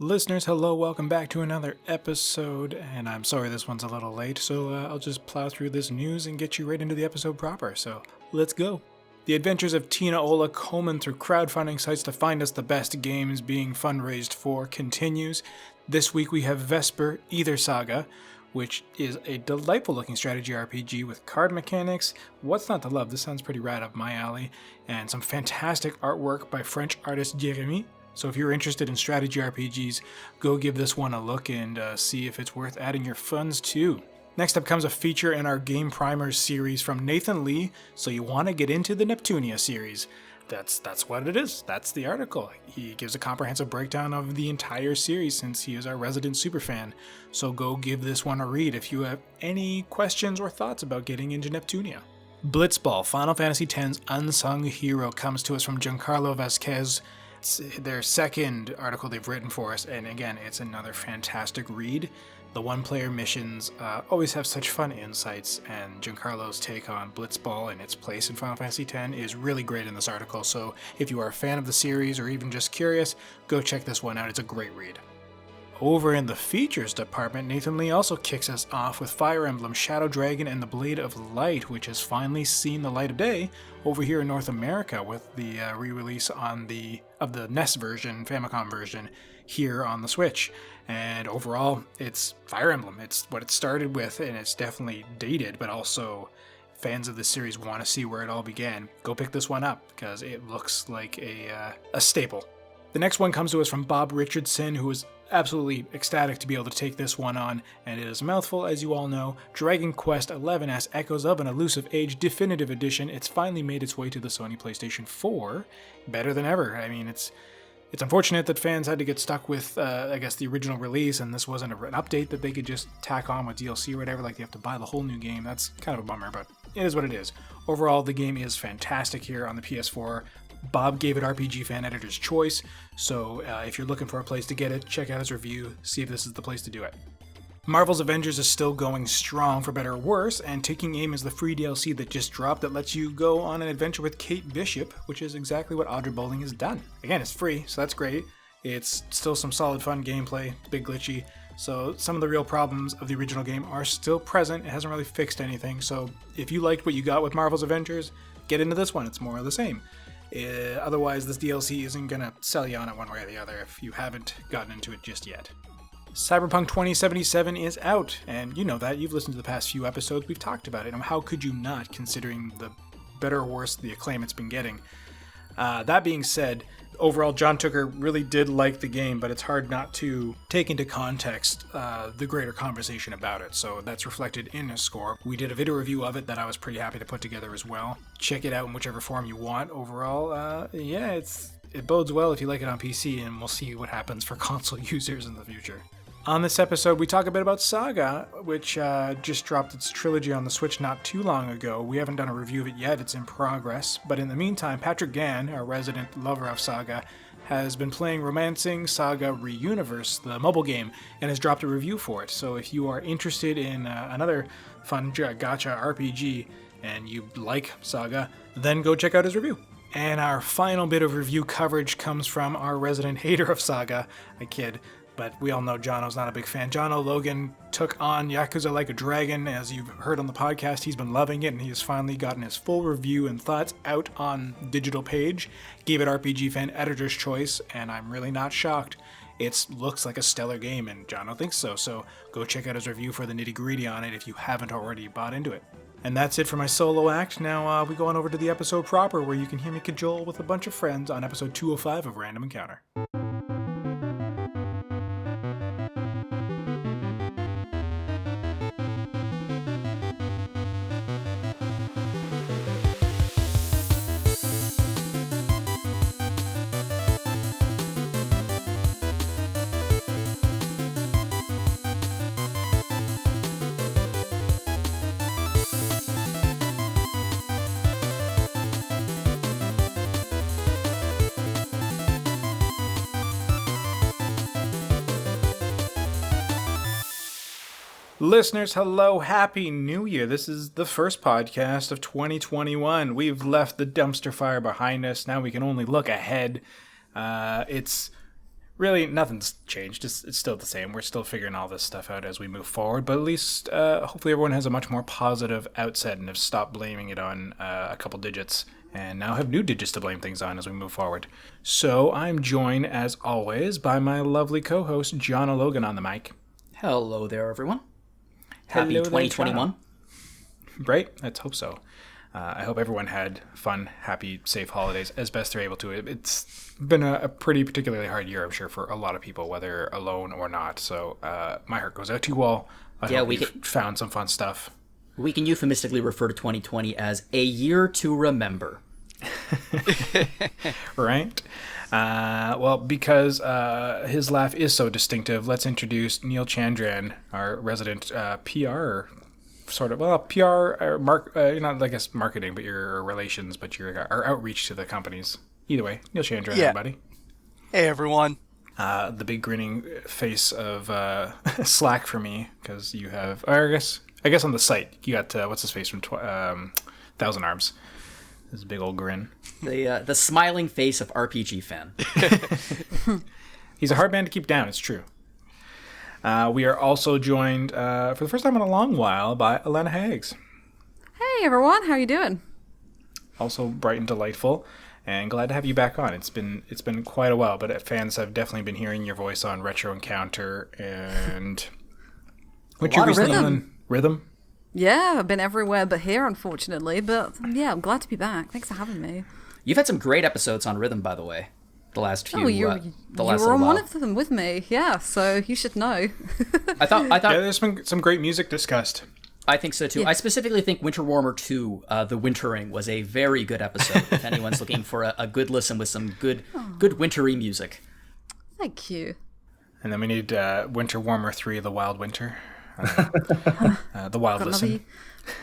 Listeners, hello, welcome back to another episode, and I'm sorry this one's a little late, so I'll just plow through this news and get you right into the episode proper, so let's go. The adventures of Tina Ola combing through crowdfunding sites to find us the best games being fundraised for continues. This week we have Vesper Either SaGa, which is a delightful looking strategy RPG with card mechanics. What's not to love? This sounds pretty rad up my alley, and some fantastic artwork by French artist Jérémy. So if you're interested in strategy RPGs, go give this one a look and see if it's worth adding your funds to. Next up comes a feature in our Game Primers series from Nathan Lee, So You Want to Get Into the Neptunia series. That's what it is. That's the article. He gives a comprehensive breakdown of the entire series since he is our resident superfan. So go give this one a read if you have any questions or thoughts about getting into Neptunia. Blitzball, Final Fantasy X's unsung hero, comes to us from Giancarlo Vasquez. It's their second article they've written for us, and again, it's another fantastic read. The one-player missions always have such fun insights, and Giancarlo's take on Blitzball and its place in Final Fantasy X is really great in this article, so if you are a fan of the series or even just curious, go check this one out. It's a great read. Over in the features department, Nathan Lee also kicks us off with Fire Emblem, Shadow Dragon, and the Blade of Light, which has finally seen the light of day over here in North America with the re-release of the NES version, Famicom version, here on the Switch. And overall, it's Fire Emblem. It's what it started with, and it's definitely dated, but also fans of this series want to see where it all began. Go pick this one up, because it looks like a staple. The next one comes to us from Bob Richardson, who was absolutely ecstatic to be able to take this one on, and it is a mouthful, as you all know. Dragon Quest XI as Echoes of an Elusive Age Definitive Edition. It's finally made its way to the Sony PlayStation 4. Better than ever. I mean, it's unfortunate that fans had to get stuck with, the original release, and this wasn't an update that they could just tack on with DLC or whatever, like they have to buy the whole new game. That's kind of a bummer, but it is what it is. Overall, the game is fantastic here on the PS4. Bob gave it RPG Fan Editor's Choice, so if you're looking for a place to get it, check out his review, see if this is the place to do it. Marvel's Avengers is still going strong for better or worse, and Taking Aim is the free DLC that just dropped that lets you go on an adventure with Kate Bishop, which is exactly what Audra Bowling has done. Again, it's free, so that's great. It's still some solid fun gameplay, it's a bit glitchy, so some of the real problems of the original game are still present. It hasn't really fixed anything, so if you liked what you got with Marvel's Avengers, get into this one, it's more of the same. Otherwise, this DLC isn't going to sell you on it one way or the other if you haven't gotten into it just yet. Cyberpunk 2077 is out, and you know that. You've listened to the past few episodes. We've talked about it, and how could you not, considering the better or worse the acclaim it's been getting. That being said, overall, John Tucker really did like the game, but it's hard not to take into context the greater conversation about it, so that's reflected in his score. We did a video review of it that I was pretty happy to put together as well. Check it out in whichever form you want. Overall, it bodes well if you like it on PC, and we'll see what happens for console users in the future. On this episode, we talk a bit about SaGa, which just dropped its trilogy on the Switch not too long ago. We haven't done a review of it yet, it's in progress. But in the meantime, Patrick Gann, our resident lover of SaGa, has been playing Romancing SaGa Reuniverse, the mobile game, and has dropped a review for it. So if you are interested in another fun gacha RPG and you like SaGa, then go check out his review. And our final bit of review coverage comes from our resident hater of SaGa. I kid. But we all know Jono's not a big fan. Jono Logan took on Yakuza Like a Dragon. As you've heard on the podcast, he's been loving it, and he has finally gotten his full review and thoughts out on digital page. Gave it RPG Fan Editor's Choice, and I'm really not shocked. It looks like a stellar game, and Jono thinks so. So go check out his review for the nitty-gritty on it if you haven't already bought into it. And that's it for my solo act. Now we go on over to the episode proper, where you can hear me cajole with a bunch of friends on episode 205 of Random Encounter. Listeners, hello, Happy New Year. This is the first podcast of 2021. We've left the dumpster fire behind us. Now we can only look ahead. It's really nothing's changed. It's still the same. We're still figuring all this stuff out as we move forward, but at least hopefully everyone has a much more positive outset and have stopped blaming it on a couple digits and now have new digits to blame things on as we move forward. So I'm joined, as always, by my lovely co-host, Jono Logan on the mic. Hello there, everyone. Happy 2021. Right? Let's hope so. I hope everyone had fun, happy, safe holidays as best they're able to. It's been a pretty particularly hard year, I'm sure, for a lot of people, whether alone or not. So my heart goes out to you all. I hope you've found some fun stuff. We can euphemistically refer to 2020 as a year to remember. Right? Well, because his laugh is so distinctive, let's introduce Neal Chandran, our resident PR sort of, well, PR, not, I guess, marketing, but your relations, but our outreach to the companies. Either way, Neal Chandran, everybody. Hey, everyone. The big grinning face of Slack for me, because you have, or I guess on the site, you got, what's his face from Thousand Arms. This big old grin. The smiling face of RPG fan. He's a hard man to keep down, it's true. We are also joined for the first time in a long while by Alana Hagues. Hey everyone, how you doing? Also bright and delightful, and glad to have you back on. It's been quite a while, but fans have definitely been hearing your voice on Retro Encounter and what you recently on Rhythm. Yeah, I've been everywhere but here, unfortunately. But yeah, I'm glad to be back. Thanks for having me. You've had some great episodes on Rhythm, by the way. The last few. You were on one of them with me, yeah. So you should know. I thought. Yeah, there's been some great music discussed. I think so too. Yeah. I specifically think Winter Warmer 2, The Wintering, was a very good episode. If anyone's looking for a good listen with some good wintry music. Thank you. And then we need Winter Warmer 3, The Wild Winter. The Wild Listen.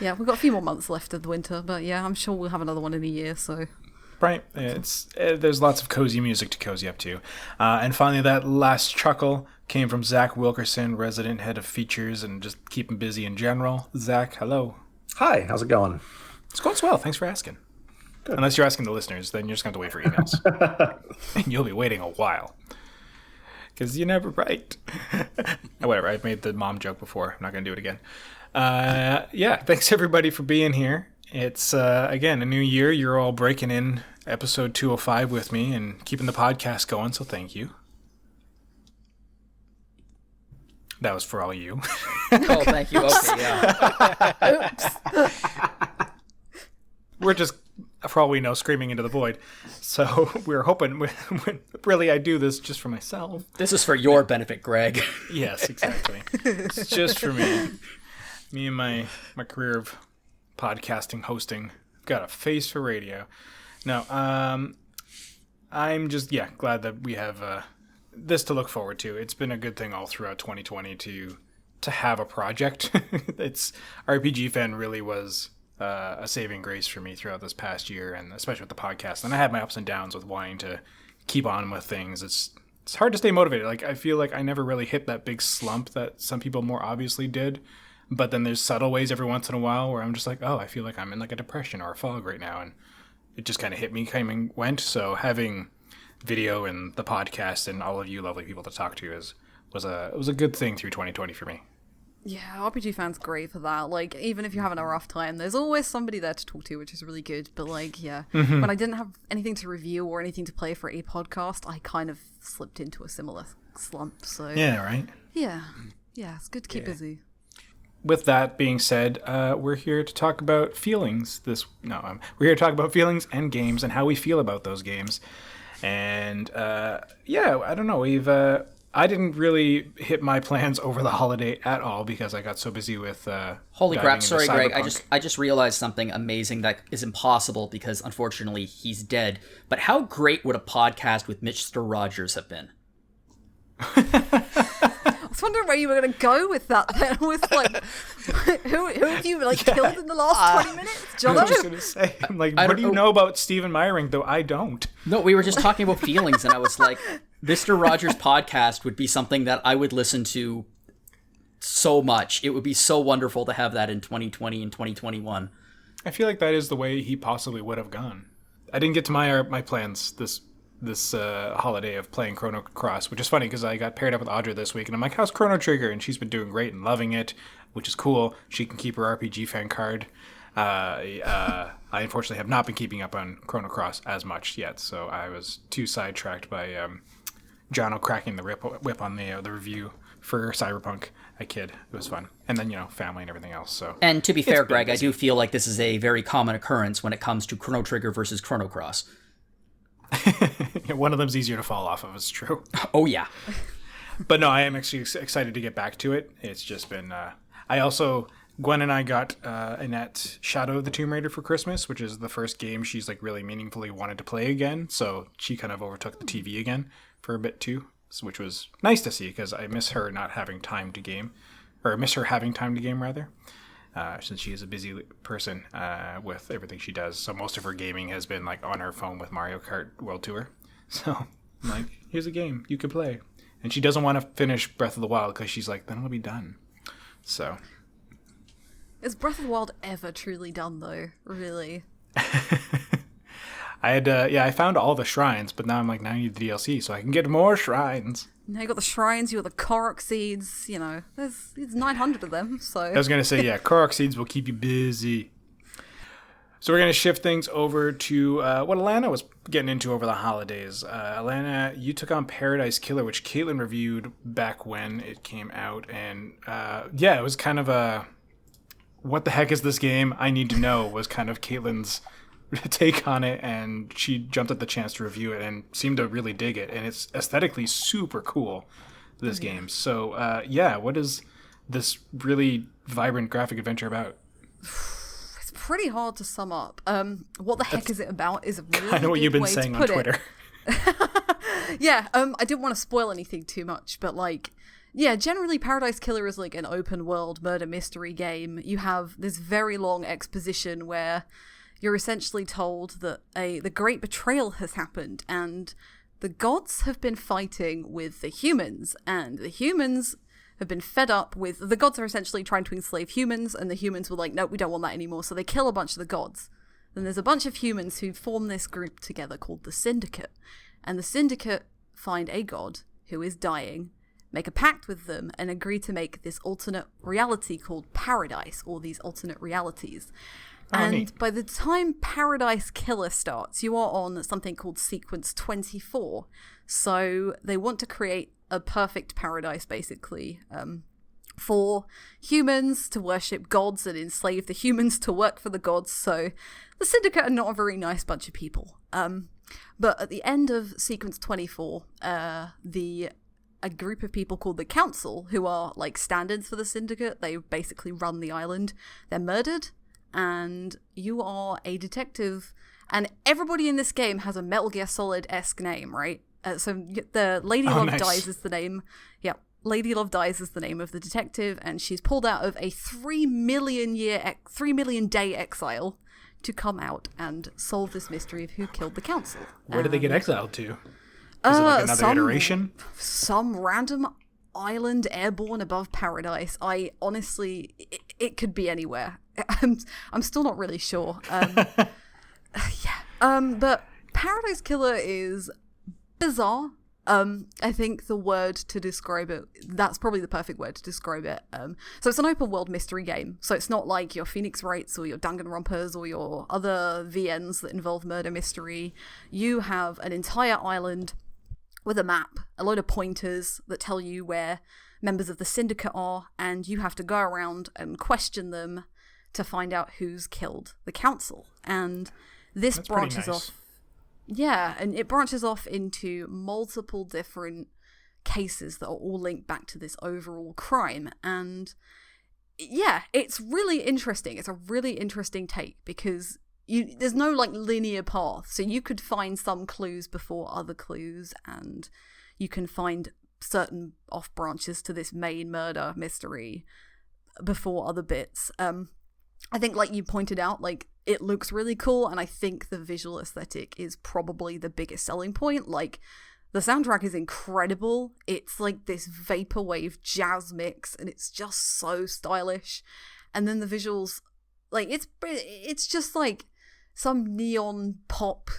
Yeah, we've got a few more months left of the winter, but yeah, I'm sure we'll have another one in a year. So. Right. There's lots of cozy music to cozy up to. And finally, that last chuckle came from Zach Wilkerson, resident head of features and just keeping busy in general. Zach, hello. Hi, how's it going? It's going swell. Thanks for asking. Good. Unless you're asking the listeners, then you're just going to wait for emails. And you'll be waiting a while. Because you never write. Whatever, I've made the mom joke before. I'm not going to do it again. Yeah, thanks everybody for being here. It's, again, a new year. You're all breaking in episode 205 with me and keeping the podcast going, so thank you. That was for all you. Oh, thank you. Okay, yeah. Oops. We're just, for all we know, screaming into the void. So we're hoping, really, I do this just for myself. This is for your benefit, Greg. Yes, exactly. It's just for me. Me and my career of podcasting, hosting. Got a face for radio. No, I'm just, glad that we have this to look forward to. It's been a good thing all throughout 2020 to have a project. It's RPG Fan really was a saving grace for me throughout this past year, and especially with the podcast. And I had my ups and downs with wanting to keep on with things. It's hard to stay motivated. Like, I feel like I never really hit that big slump that some people more obviously did. But then there's subtle ways every once in a while where I'm just like, oh, I feel like I'm in like a depression or a fog right now. And it just kind of hit me, came and went. So having video and the podcast and all of you lovely people to talk to was a good thing through 2020 for me. Yeah, RPG Fan's great for that. Like, even if you're having a rough time, there's always somebody there to talk to, which is really good. But like, yeah, when I didn't have anything to review or anything to play for a podcast, I kind of slipped into a similar slump. So yeah, right. Yeah, it's good to keep busy. With that being said, we're here to talk about feelings. We're here to talk about feelings and games and how we feel about those games. And I don't know. I didn't really hit my plans over the holiday at all because I got so busy with. Holy crap! Sorry, Greg. I just realized something amazing that is impossible because unfortunately he's dead. But how great would a podcast with Mr. Rogers have been? I was wondering where you were going to go with that then. With like, who have you killed in the last 20 minutes? Jono? I was just going to say, what do you know about Stephen Meyering, though I don't? No, we were just talking about feelings, and I was like, Mr. Rogers' podcast would be something that I would listen to so much. It would be so wonderful to have that in 2020 and 2021. I feel like that is the way he possibly would have gone. I didn't get to my plans this holiday of playing Chrono Cross, which is funny because I got paired up with Audra this week, and I'm like, how's Chrono Trigger? And she's been doing great and loving it, which is cool. She can keep her RPG fan card. I unfortunately have not been keeping up on Chrono Cross as much yet, so I was too sidetracked by Jono cracking the whip on the review for Cyberpunk. I kid. It was fun. And then, family and everything else. So. And to be fair, Greg, I do feel like this is a very common occurrence when it comes to Chrono Trigger versus Chrono Cross. One of them's easier to fall off of, it's true. Oh, yeah. But no, I am actually excited to get back to it. It's just been... Gwen and I got Annette Shadow of the Tomb Raider for Christmas, which is the first game she's really meaningfully wanted to play again. So she kind of overtook the TV again for a bit too, which was nice to see because I miss her not having time to game, or I miss her having time to game rather, since she is a busy person with everything she does. So most of her gaming has been on her phone with Mario Kart World Tour. So I'm here's a game you could play, and she doesn't want to finish Breath of the Wild because she's then it'll be done. So. Is Breath of the Wild ever truly done, though? Really? I found all the shrines, but now I'm now I need the DLC so I can get more shrines. Now you got the shrines, you got the Korok seeds, there's 900 of them, so... I was going to say, yeah, Korok seeds will keep you busy. So we're going to shift things over to what Alana was getting into over the holidays. Alana, you took on Paradies Killer, which Caitlin reviewed back when it came out, and it was kind of a... What the heck is this game? I need to know was kind of Caitlin's take on it, and she jumped at the chance to review it and seemed to really dig it, and it's aesthetically super cool, this game. So what is this really vibrant graphic adventure about? It's pretty hard to sum up. What the heck is it about is a really kind of what you've been saying on Twitter. Yeah, I didn't want to spoil anything too much, but generally Paradies Killer is an open world murder mystery game. You have this very long exposition where you're essentially told that the great betrayal has happened and the gods have been fighting with the humans, and the humans have been fed up with... The gods are essentially trying to enslave humans, and the humans were no, we don't want that anymore, so they kill a bunch of the gods. Then there's a bunch of humans who form this group together called the Syndicate, and the Syndicate find a god who is dying, make a pact with them, and agree to make this alternate reality called Paradise, or these alternate realities. And neat. By the time Paradies Killer starts, you are on something called Sequence 24. So they want to create a perfect paradise, basically, for humans to worship gods and enslave the humans to work for the gods. So the Syndicate are not a very nice bunch of people. But at the end of Sequence 24, a group of people called the Council, who are stand-ins for the Syndicate, they basically run the island, they're murdered, and you are a detective, and everybody in this game has a Metal Gear Solid-esque name, right? So the Lady Love nice. Dies is the name. Yeah, Lady Love Dies is the name of the detective, and she's pulled out of a 3 million day exile to come out and solve this mystery of who killed the Council. Where did they get exiled to? Is it another iteration? Some random island airborne above Paradise. I honestly, it could be anywhere. I'm still not really sure. But Paradies Killer is bizarre. I think the word to describe it, that's probably the perfect word to describe it. So it's an open world mystery game. So it's not like your Phoenix Wrights or your Danganronpas or your other VNs that involve murder mystery. You have an entire island with a map, a load of pointers that tell you where members of the Syndicate are, and you have to go around and question them to find out who's killed the Council. And this That's branches nice. off. Yeah, and it branches off into multiple different cases that are all linked back to this overall crime. And yeah, it's really interesting. It's a really interesting take because there's no linear path. So you could find some clues before other clues, and you can find certain off branches to this main murder mystery before other bits. I think, like you pointed out, it looks really cool, and I think the visual aesthetic is probably the biggest selling point. The soundtrack is incredible. It's this vaporwave jazz mix, and it's just so stylish. And then the visuals, it's just some neon pop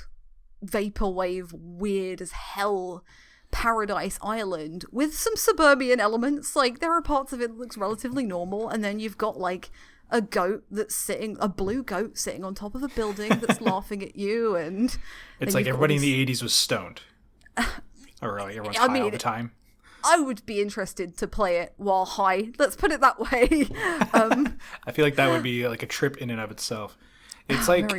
vaporwave, weird as hell Paradise Island with some suburban elements. Like, there are parts of it that looks relatively normal, and then you've got like a blue goat sitting on top of a building that's laughing at you, and it's like everybody in the 80s was stoned. Or like everyone's high all the time. I would be interested to play it while high. Let's put it that way. I feel like that would be like a trip in and of itself. It's like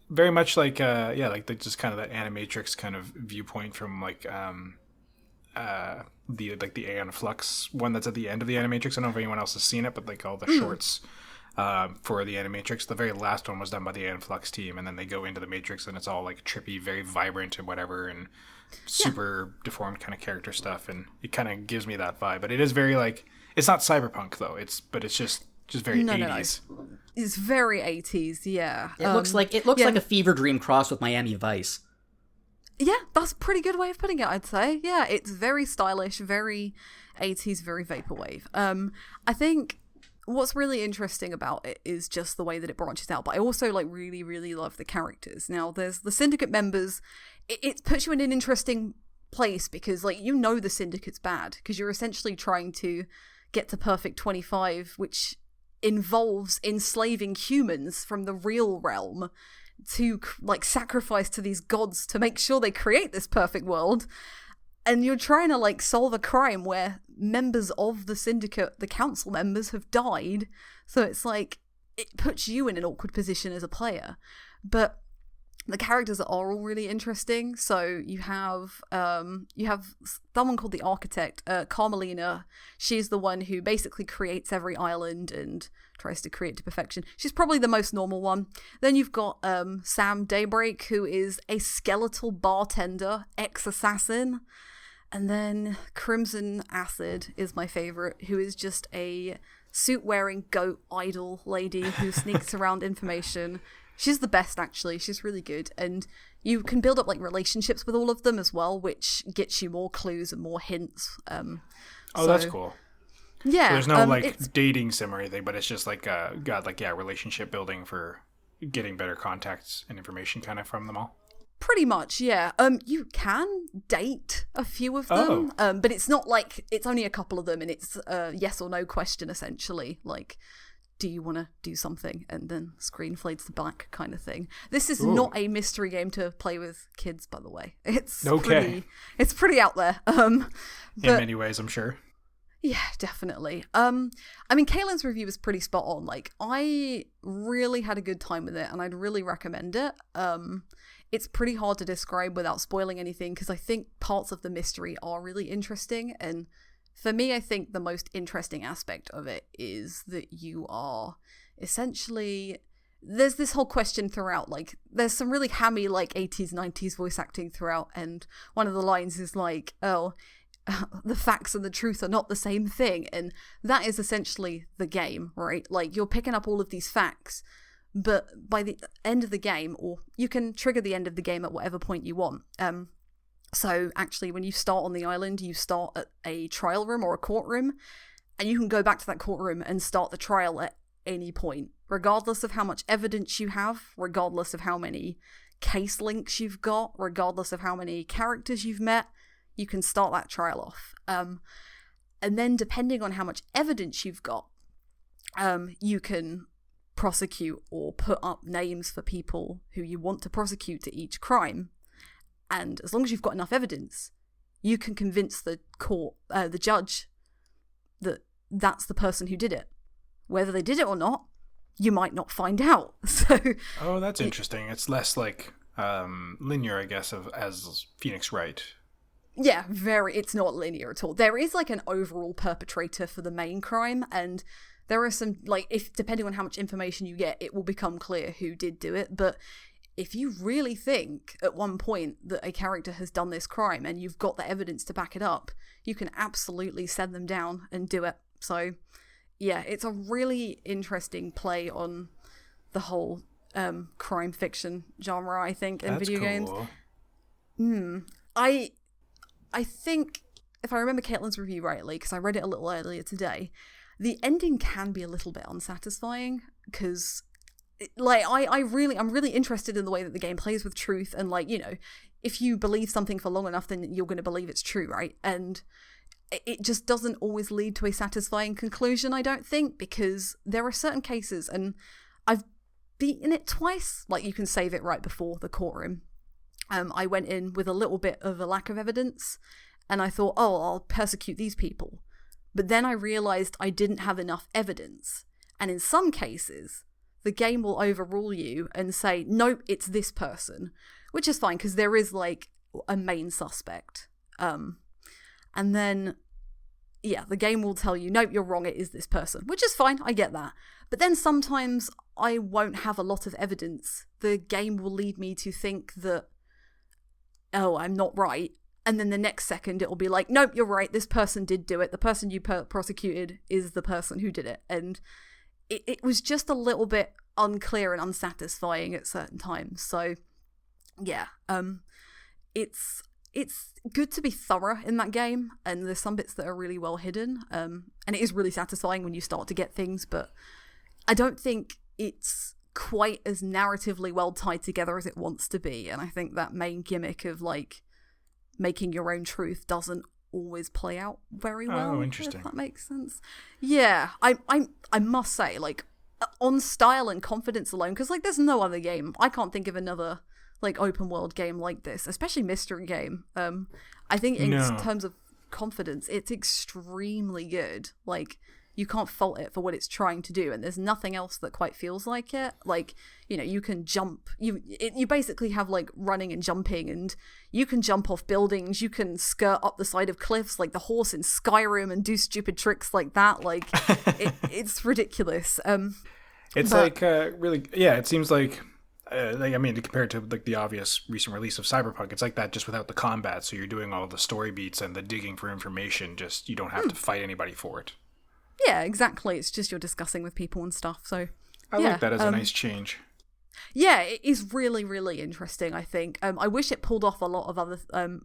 very much like just kind of that animatrix kind of viewpoint from like the Aeon Flux one that's at the end of the animatrix. I don't know if anyone else has seen it, but like all the shorts for the animatrix, the very last one was done by the Aeon Flux team, and then they go into the Matrix and it's all like trippy, very vibrant and whatever, and super deformed kind of character stuff, and it kind of gives me that vibe. But it is very like, it's not cyberpunk though. It's just very 80s. No. It's very 80s, yeah. It looks like a fever dream crossed with Miami Vice. Yeah, that's a pretty good way of putting it, I'd say. Yeah, it's very stylish, very 80s, very vaporwave. I think what's really interesting about it is just the way that it branches out, but I also like really, really love the characters. Now, there's the Syndicate members. It puts you in an interesting place because, like, you know the Syndicate's bad because you're essentially trying to get to Perfect 25, which involves enslaving humans from the real realm to, like, sacrifice to these gods to make sure they create this perfect world. And you're trying to, like, solve a crime where members of the Syndicate, the council members, have died. So it's like, it puts you in an awkward position as a player. But the characters are all really interesting. So you have someone called the Architect, Carmelina. She's the one who basically creates every island and tries to create to perfection. She's probably the most normal one. Then you've got Sam Daybreak, who is a skeletal bartender, ex-assassin. And then Crimson Acid is my favorite, who is just a suit-wearing goat idol lady who sneaks around information. She's the best, actually. She's really good. And you can build up like relationships with all of them as well, which gets you more clues and more hints. That's cool. Yeah. So there's no dating sim or anything, but it's just like relationship building for getting better contacts and information kind of from them all. Pretty much, yeah. You can date a few of them, but it's not like, it's only a couple of them, and it's a yes or no question, essentially. Like, do you want to do something? And then screen fades to black kind of thing. This is not a mystery game to play with kids, by the way. It's pretty out there. In many ways, I'm sure. Yeah, definitely. I mean, Caitlin's review was pretty spot on. Like, I really had a good time with it, and I'd really recommend it. It's pretty hard to describe without spoiling anything, because I think parts of the mystery are really interesting, and for me, I think the most interesting aspect of it is that you are essentially, there's this whole question throughout, like, there's some really hammy, like, 80s, 90s voice acting throughout, and one of the lines is like, the facts and the truth are not the same thing, and that is essentially the game, right? Like, you're picking up all of these facts, but by the end of the game, or you can trigger the end of the game at whatever point you want. So actually, when you start on the island, you start at a trial room or a courtroom, and you can go back to that courtroom and start the trial at any point, regardless of how much evidence you have, regardless of how many case links you've got, regardless of how many characters you've met, you can start that trial off. And then depending on how much evidence you've got, you can prosecute or put up names for people who you want to prosecute to each crime. And as long as you've got enough evidence, you can convince the court, the judge, that that's the person who did it. Whether they did it or not, you might not find out. So, that's interesting. It's less like linear, I guess, as Phoenix Wright. Yeah, it's not linear at all. There is like an overall perpetrator for the main crime, and there are some, like, if depending on how much information you get, it will become clear who did do it. But if you really think at one point that a character has done this crime and you've got the evidence to back it up, you can absolutely send them down and do it. So yeah, it's a really interesting play on the whole crime fiction genre, I think, in video games. I think, if I remember Caitlin's review rightly, because I read it a little earlier today, the ending can be a little bit unsatisfying, because like I'm really interested in the way that the game plays with truth, and like, you know, if you believe something for long enough, then you're going to believe it's true, right? And it just doesn't always lead to a satisfying conclusion, I don't think, because there are certain cases, and I've beaten it twice, like you can save it right before the courtroom. I went in with a little bit of a lack of evidence, and I thought, oh, I'll persecute these people. But then I realized I didn't have enough evidence. And in some cases, the game will overrule you and say, nope, it's this person. Which is fine, because there is, like, a main suspect. And then, yeah, the game will tell you, nope, you're wrong, it is this person. Which is fine, I get that. But then sometimes I won't have a lot of evidence. The game will lead me to think that, oh, I'm not right. And then the next second it will be like, nope, you're right, this person did do it. The person you prosecuted is the person who did it. And it was just a little bit unclear and unsatisfying at certain times. So, yeah, it's good to be thorough in that game. And there's some bits that are really well hidden. And it is really satisfying when you start to get things. But I don't think it's quite as narratively well tied together as it wants to be, and I think that main gimmick of like making your own truth doesn't always play out very well. Oh, interesting. If that makes sense. Yeah, I must say, like, on style and confidence alone, because like there's no other game. I can't think of another like open world game like this, especially mystery game. I think in terms of confidence, it's extremely good. Like, you can't fault it for what it's trying to do, and there's nothing else that quite feels like it. Like, you know, you can jump, you basically have like running and jumping, and you can jump off buildings, you can skirt up the side of cliffs like the horse in Skyrim and do stupid tricks like that. Like, it's ridiculous. It's like really, yeah, it seems like I mean, compared to like the obvious recent release of Cyberpunk, it's like that just without the combat. So you're doing all the story beats and the digging for information, just you don't have to fight anybody for it. Yeah, exactly. It's just you're discussing with people and stuff. So I like that as a nice change. Yeah, it is really, really interesting, I think. I wish it pulled off a lot of other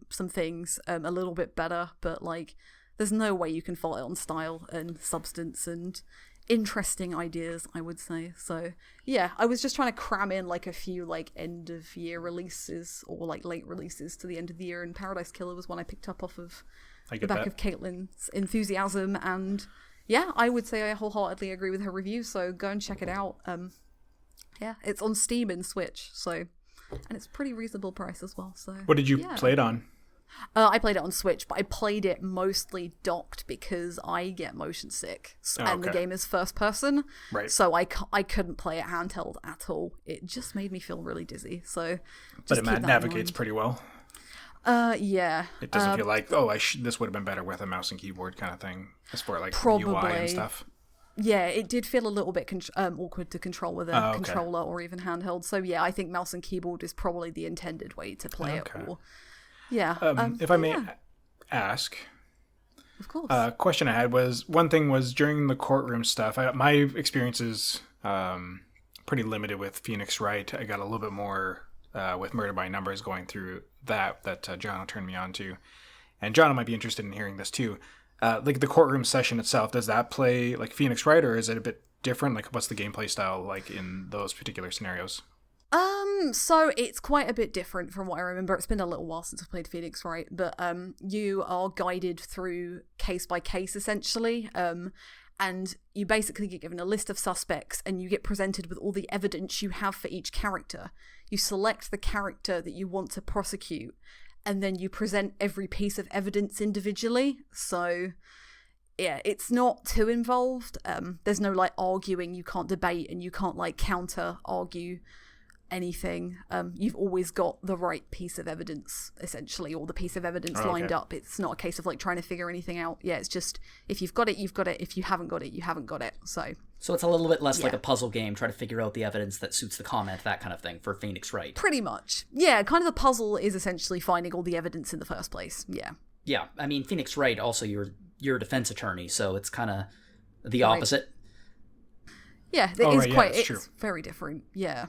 some things a little bit better, but like there's no way you can fault it on style and substance and interesting ideas, I would say. So yeah, I was just trying to cram in like a few like end of year releases or like late releases to the end of the year, and Paradies Killer was one I picked up off of the back of Caitlin's enthusiasm, and yeah, I would say I wholeheartedly agree with her review, so go and check it out. Yeah, it's on Steam and Switch, so, and it's pretty reasonable price as well. So what did you play it on? I played it on Switch, but I played it mostly docked because I get motion sick, and the game is first person, right? So I couldn't play it handheld at all. It just made me feel really dizzy. So, but it navigates pretty well. Yeah. It doesn't feel like, this would have been better with a mouse and keyboard kind of thing, as for like probably. UI and stuff. Yeah, it did feel a little bit awkward to control with a controller or even handheld. So yeah, I think mouse and keyboard is probably the intended way to play it. Or, yeah. If I may ask, of course. Question I had was, one thing was during the courtroom stuff. My experience is pretty limited with Phoenix Wright. I got a little bit more with Murder by Numbers going through that Jono turned me on to. And Jono might be interested in hearing this too. Like the courtroom session itself, does that play like Phoenix Wright, or is it a bit different? Like, what's the gameplay style like in those particular scenarios? So it's quite a bit different from what I remember. It's been a little while since I played Phoenix Wright, but you are guided through case by case essentially. And you basically get given a list of suspects, and you get presented with all the evidence you have for each character. You select the character that you want to prosecute, and then you present every piece of evidence individually. So, yeah, it's not too involved. There's no, like, arguing. You can't debate, and you can't, like, counter-argue anything. You've always got the right piece of evidence, essentially, or the piece of evidence lined up. It's not a case of, like, trying to figure anything out. Yeah, it's just, if you've got it, you've got it. If you haven't got it, you haven't got it. So it's a little bit less like a puzzle game, try to figure out the evidence that suits the comment, that kind of thing, for Phoenix Wright. Pretty much. Yeah, kind of the puzzle is essentially finding all the evidence in the first place. Yeah. Yeah, I mean, Phoenix Wright, also, you're a defense attorney, so it's kind of the opposite. Yeah, it's very different. Yeah.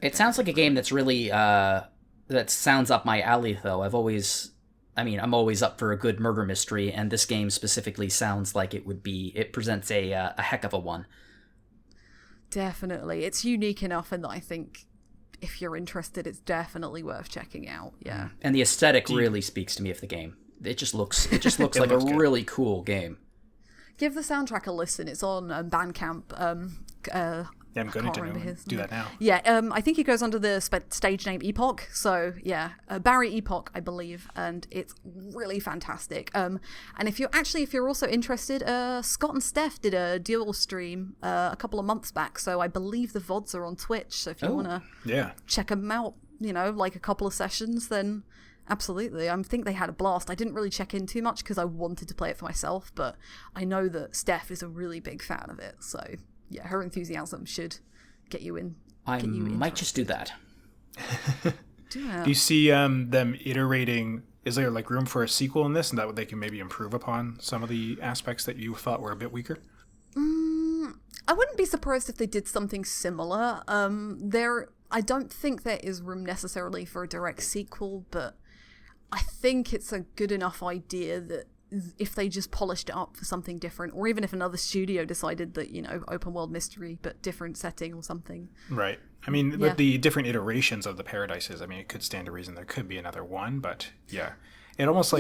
It sounds like a game that's really, that sounds up my alley, though. I'm always up for a good murder mystery, and this game specifically sounds like it presents a heck of a one. Definitely. It's unique enough in that I think if you're interested, it's definitely worth checking out. Yeah. And the aesthetic really speaks to me of the game. It just looks like a good. really cool game. Give the soundtrack a listen. It's on Bandcamp. Yeah, I'm going to do that now. Yeah, I think he goes under the stage name Epoch. So yeah, Barry Epoch, I believe, and it's really fantastic. And if you're also interested, Scott and Steph did a dual stream a couple of months back. So I believe the VODs are on Twitch. So if you want to check them out, like a couple of sessions, then absolutely. I think they had a blast. I didn't really check in too much because I wanted to play it for myself, but I know that Steph is a really big fan of it. So yeah, her enthusiasm should get you in. I might just do that. Do you see them iterating? Is there like room for a sequel in this, and that they can maybe improve upon some of the aspects that you thought were a bit weaker? I wouldn't be surprised if they did something similar. I don't think there is room necessarily for a direct sequel, but I think it's a good enough idea that if they just polished it up for something different, or even if another studio decided that, open world mystery, but different setting or something. Right. I mean, with the different iterations of the Paradises, I mean, it could stand to reason there could be another one, but yeah. It almost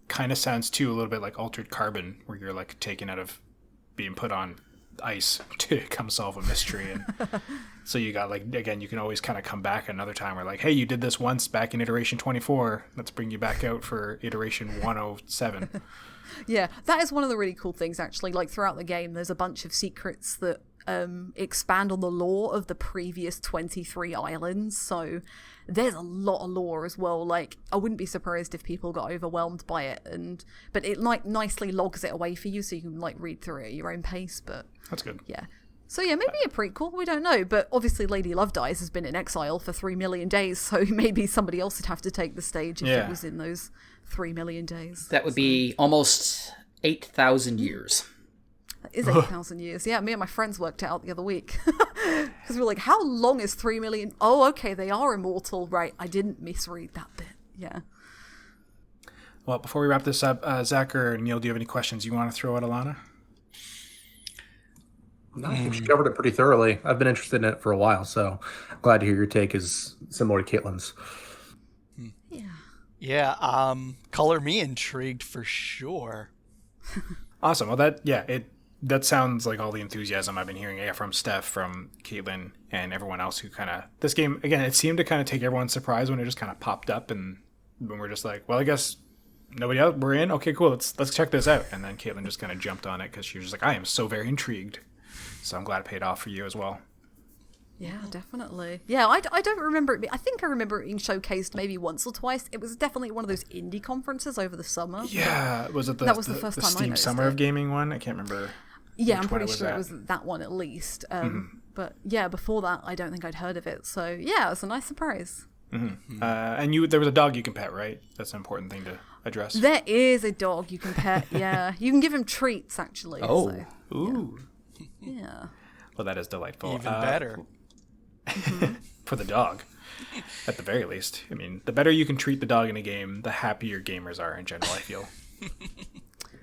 kind of sounds too a little bit like Altered Carbon, where you're like taken out of being put on ice to come solve a mystery. And so you got again, you can always kind of come back another time where hey, you did this once back in iteration 24, let's bring you back out for iteration 107. Yeah, that is one of the really cool things actually. Throughout the game there's a bunch of secrets that expand on the lore of the previous 23 islands, so there's a lot of lore as well. I wouldn't be surprised if people got overwhelmed by it, but it nicely logs it away for you so you can read through it at your own pace. But that's good. Yeah, so yeah, maybe a prequel, we don't know, but obviously Lady Love Dies has been in exile for 3 million days, so maybe somebody else would have to take the stage if it was in those 3 million days. That would be almost 8,000 years. That is 8,000 years. Yeah, me and my friends worked it out the other week. Because we were like, how long is 3 million? Oh, okay, they are immortal. Right, I didn't misread that bit. Yeah. Well, before we wrap this up, Zach or Neal, do you have any questions you want to throw at Alana? No, I think she covered it pretty thoroughly. I've been interested in it for a while, so glad to hear your take is similar to Caitlin's. Yeah, color me intrigued for sure. Awesome. Well, that sounds like all the enthusiasm I've been hearing from Steph, from Caitlin, and everyone else who this game, again, it seemed to kind of take everyone's surprise when it just kind of popped up, and when we're just like, well, I guess nobody else, we're in? Okay, cool, let's check this out. And then Caitlin just kind of jumped on it because she was just like, I am so very intrigued. So I'm glad it paid off for you as well. Yeah, definitely. Yeah, I don't remember it. I think I remember it being showcased maybe once or twice. It was definitely one of those indie conferences over the summer. Yeah, was it that was the first time Steam I noticed Summer it. of Gaming one? I can't remember. Yeah, I'm pretty sure it was that one at least. But yeah, before that, I don't think I'd heard of it. So yeah, it was a nice surprise. Mm-hmm. And there was a dog you can pet, right? That's an important thing to address. There is a dog you can pet. Yeah, you can give him treats actually. Oh, so, ooh. Yeah. Well, that is delightful. Even better. For the dog, at the very least. I mean, the better you can treat the dog in a game, the happier gamers are in general, I feel.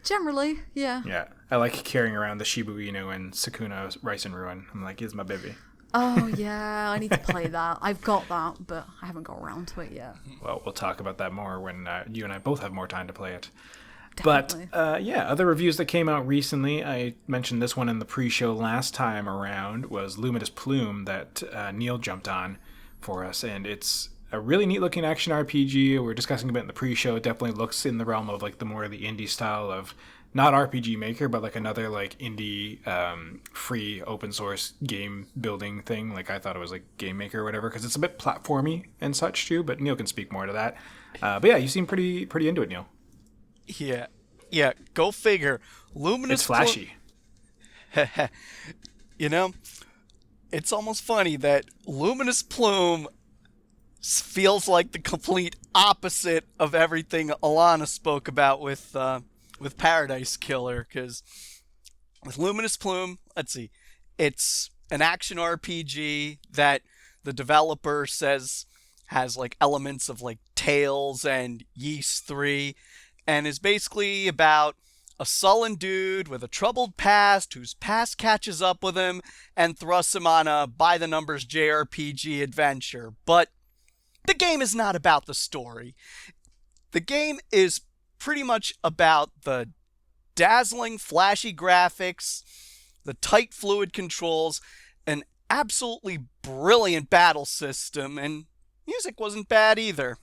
Generally, yeah. Yeah. I like carrying around the Shiba Inu and Sakuna Rice and Ruin. I'm like, here's my baby. Oh, yeah, I need to play that. I've got that, but I haven't got around to it yet. Well, we'll talk about that more when you and I both have more time to play it. Definitely. But, other reviews that came out recently, I mentioned this one in the pre-show last time around, was Luminous Plume that Neal jumped on for us, and it's a really neat-looking action RPG. We were discussing a bit in the pre-show. It definitely looks in the realm of, the more the indie style of, not RPG Maker, but, another, indie, free, open-source game-building thing. I thought it was, Game Maker or whatever, because it's a bit platformy and such, too, but Neal can speak more to that. But, yeah, you seem pretty into it, Neal. Yeah, go figure. Luminous It's flashy. It's almost funny that Luminous Plume feels like the complete opposite of everything Alana spoke about with Paradies Killer, because with Luminous Plume, let's see, it's an action RPG that the developer says has elements of Tales and Ys 3, and is basically about a sullen dude with a troubled past whose past catches up with him and thrusts him on a by-the-numbers JRPG adventure. But the game is not about the story. The game is pretty much about the dazzling, flashy graphics, the tight fluid controls, an absolutely brilliant battle system, and music wasn't bad either.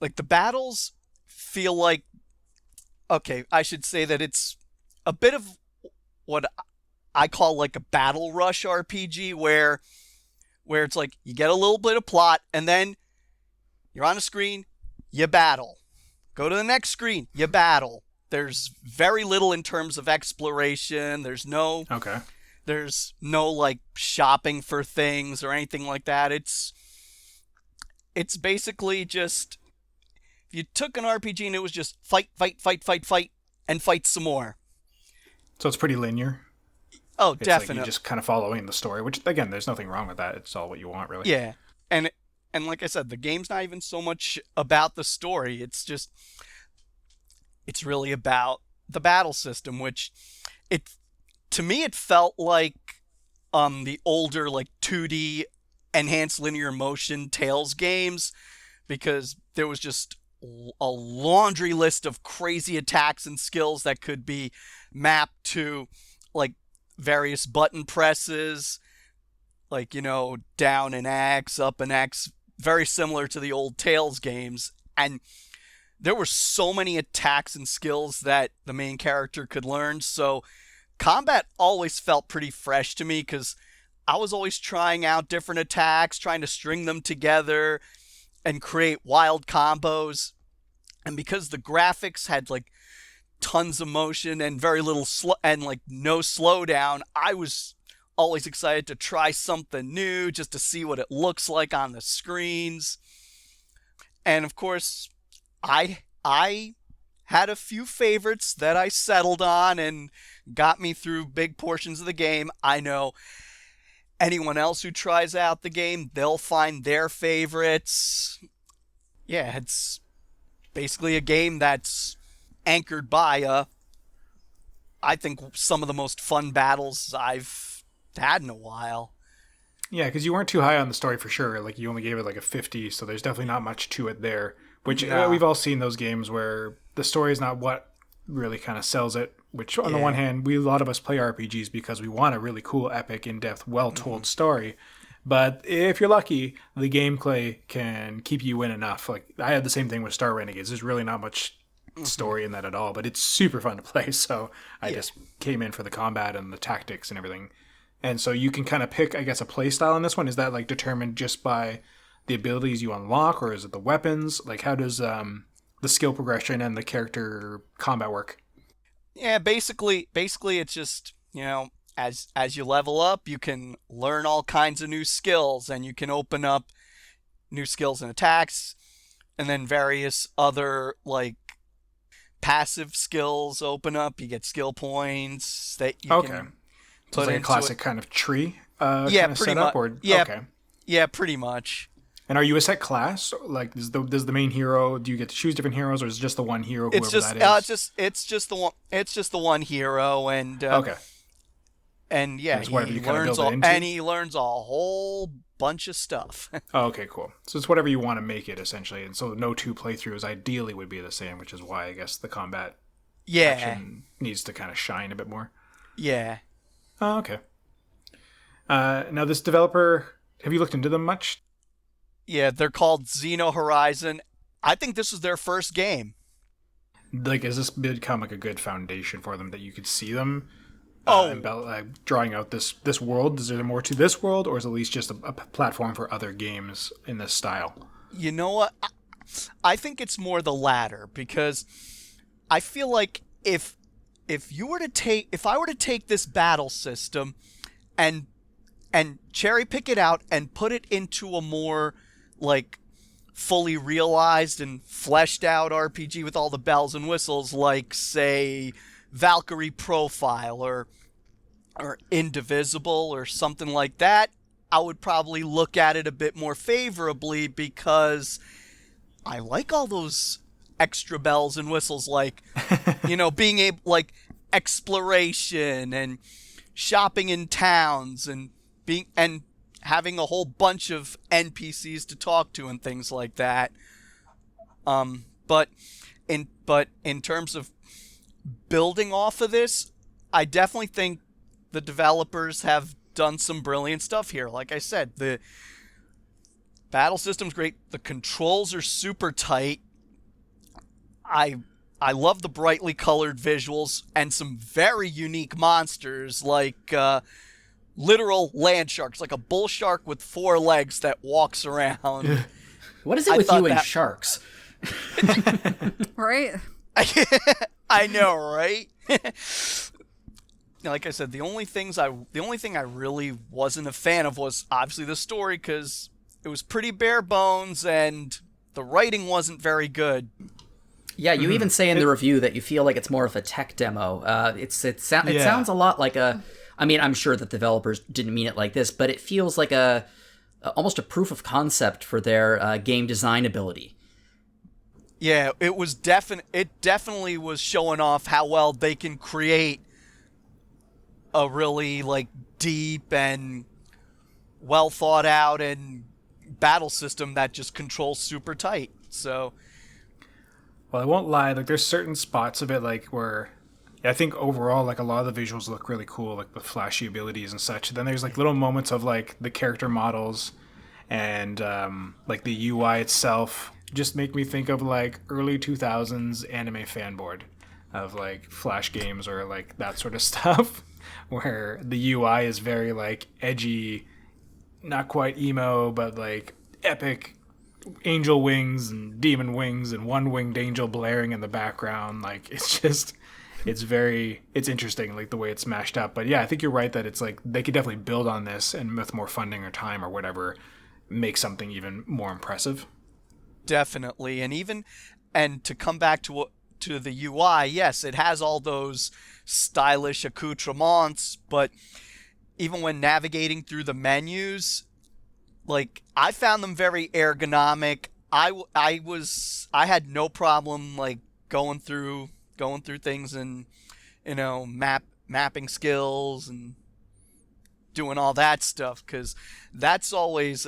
Like, the battles feel like... Okay, I should say that it's a bit of what I call like a battle rush RPG, where it's like you get a little bit of plot, and then you're on a screen, you battle. Go to the next screen, you battle. There's very little in terms of exploration. There's no like shopping for things or anything like that. It's basically just, if you took an RPG and it was just fight, and fight some more. So it's pretty linear. Oh, it's definitely. Like you're just kind of following the story, which, again, there's nothing wrong with that. It's all what you want, really. Yeah, and like I said, the game's not even so much about the story. It's really about the battle system, which to me it felt like the older like 2D enhanced linear motion Tales games, because there was just a laundry list of crazy attacks and skills that could be mapped to like various button presses, like, you know, down an X, up an X, very similar to the old Tales games. And there were so many attacks and skills that the main character could learn, so combat always felt pretty fresh to me, because I was always trying out different attacks, trying to string them together and create wild combos. And because the graphics had like tons of motion and very little and like no slowdown, I was always excited to try something new just to see what it looks like on the screens. And of course, I had a few favorites that I settled on and got me through big portions of the game. I know anyone else who tries out the game, they'll find their favorites. Yeah, it's basically a game that's anchored by I think some of the most fun battles I've had in a while. Yeah, because you weren't too high on the story for sure. Like, you only gave it like a 50, so there's definitely not much to it there. Which we've all seen those games where the story is not what really kind of sells it. Which, on the one hand, a lot of us play RPGs because we want a really cool, epic, in-depth, well-told story. But if you're lucky, the gameplay can keep you in enough. Like, I had the same thing with Star Renegades. There's really not much story in that at all, but it's super fun to play. So I just came in for the combat and the tactics and everything. And so you can kind of pick, I guess, a play style in this one. Is that like determined just by the abilities you unlock, or is it the weapons? Like, how does the skill progression and the character combat work? Yeah, basically it's just, you know, as you level up, you can learn all kinds of new skills, and you can open up new skills and attacks, and then various other like passive skills open up. You get skill points that you can so it's like a classic kind of tree kind of pretty setup? much. Yeah, pretty much. And are you a set class? Like, does the main hero, do you get to choose different heroes, or is it just the one hero, whoever that is? It's just the one hero, and and yeah, he learns a whole bunch of stuff. Oh, okay, cool. So it's whatever you want to make it, essentially, and so no two playthroughs ideally would be the same, which is why I guess the combat action needs to kind of shine a bit more. Yeah. Oh, okay. Now, this developer, have you looked into them much? Yeah, they're called Xeno Horizon. I think this was their first game. Like, has this become like a good foundation for them that you could see them drawing out this world? Is there more to this world, or is it at least just a platform for other games in this style? You know what? I think it's more the latter, because I feel like if I were to take this battle system and cherry pick it out and put it into a more like fully realized and fleshed out RPG with all the bells and whistles, like say Valkyrie Profile or Indivisible or something like that, I would probably look at it a bit more favorably, because I like all those extra bells and whistles, like, being able, like, exploration and shopping in towns and having a whole bunch of NPCs to talk to and things like that. But in terms of building off of this, I definitely think the developers have done some brilliant stuff here. Like I said, the battle system's great. The controls are super tight. I love the brightly colored visuals and some very unique monsters, like literal land sharks, like a bull shark with 4 legs that walks around. What is it with you and sharks? Right? I know, right? Like I said, the only thing I really wasn't a fan of was obviously the story, because it was pretty bare bones and the writing wasn't very good. Yeah, you even say in the review that you feel like it's more of a tech demo. It sounds a lot like a. I mean, I'm sure that the developers didn't mean it like this, but it feels like almost a proof of concept for their game design ability. Yeah, it definitely was showing off how well they can create a really, like, deep and well thought out and battle system that just controls super tight. So, well, I won't lie, like, there's certain spots of it, like, where I think overall, like, a lot of the visuals look really cool, like, with flashy abilities and such. Then there's, like, little moments of, like, the character models and, like, the UI itself just make me think of, like, early 2000s anime fanboard of, like, Flash games or, like, that sort of stuff, where the UI is very, like, edgy, not quite emo, but, like, epic angel wings and demon wings and one-winged angel blaring in the background. Like, it's just, it's interesting, like, the way it's mashed up. But yeah, I think you're right that it's like they could definitely build on this and with more funding or time or whatever, make something even more impressive. Definitely. And to come back to the UI, yes, it has all those stylish accoutrements, but even when navigating through the menus, like, I found them very ergonomic. I had no problem, like, going through things and, mapping skills and doing all that stuff, because that's always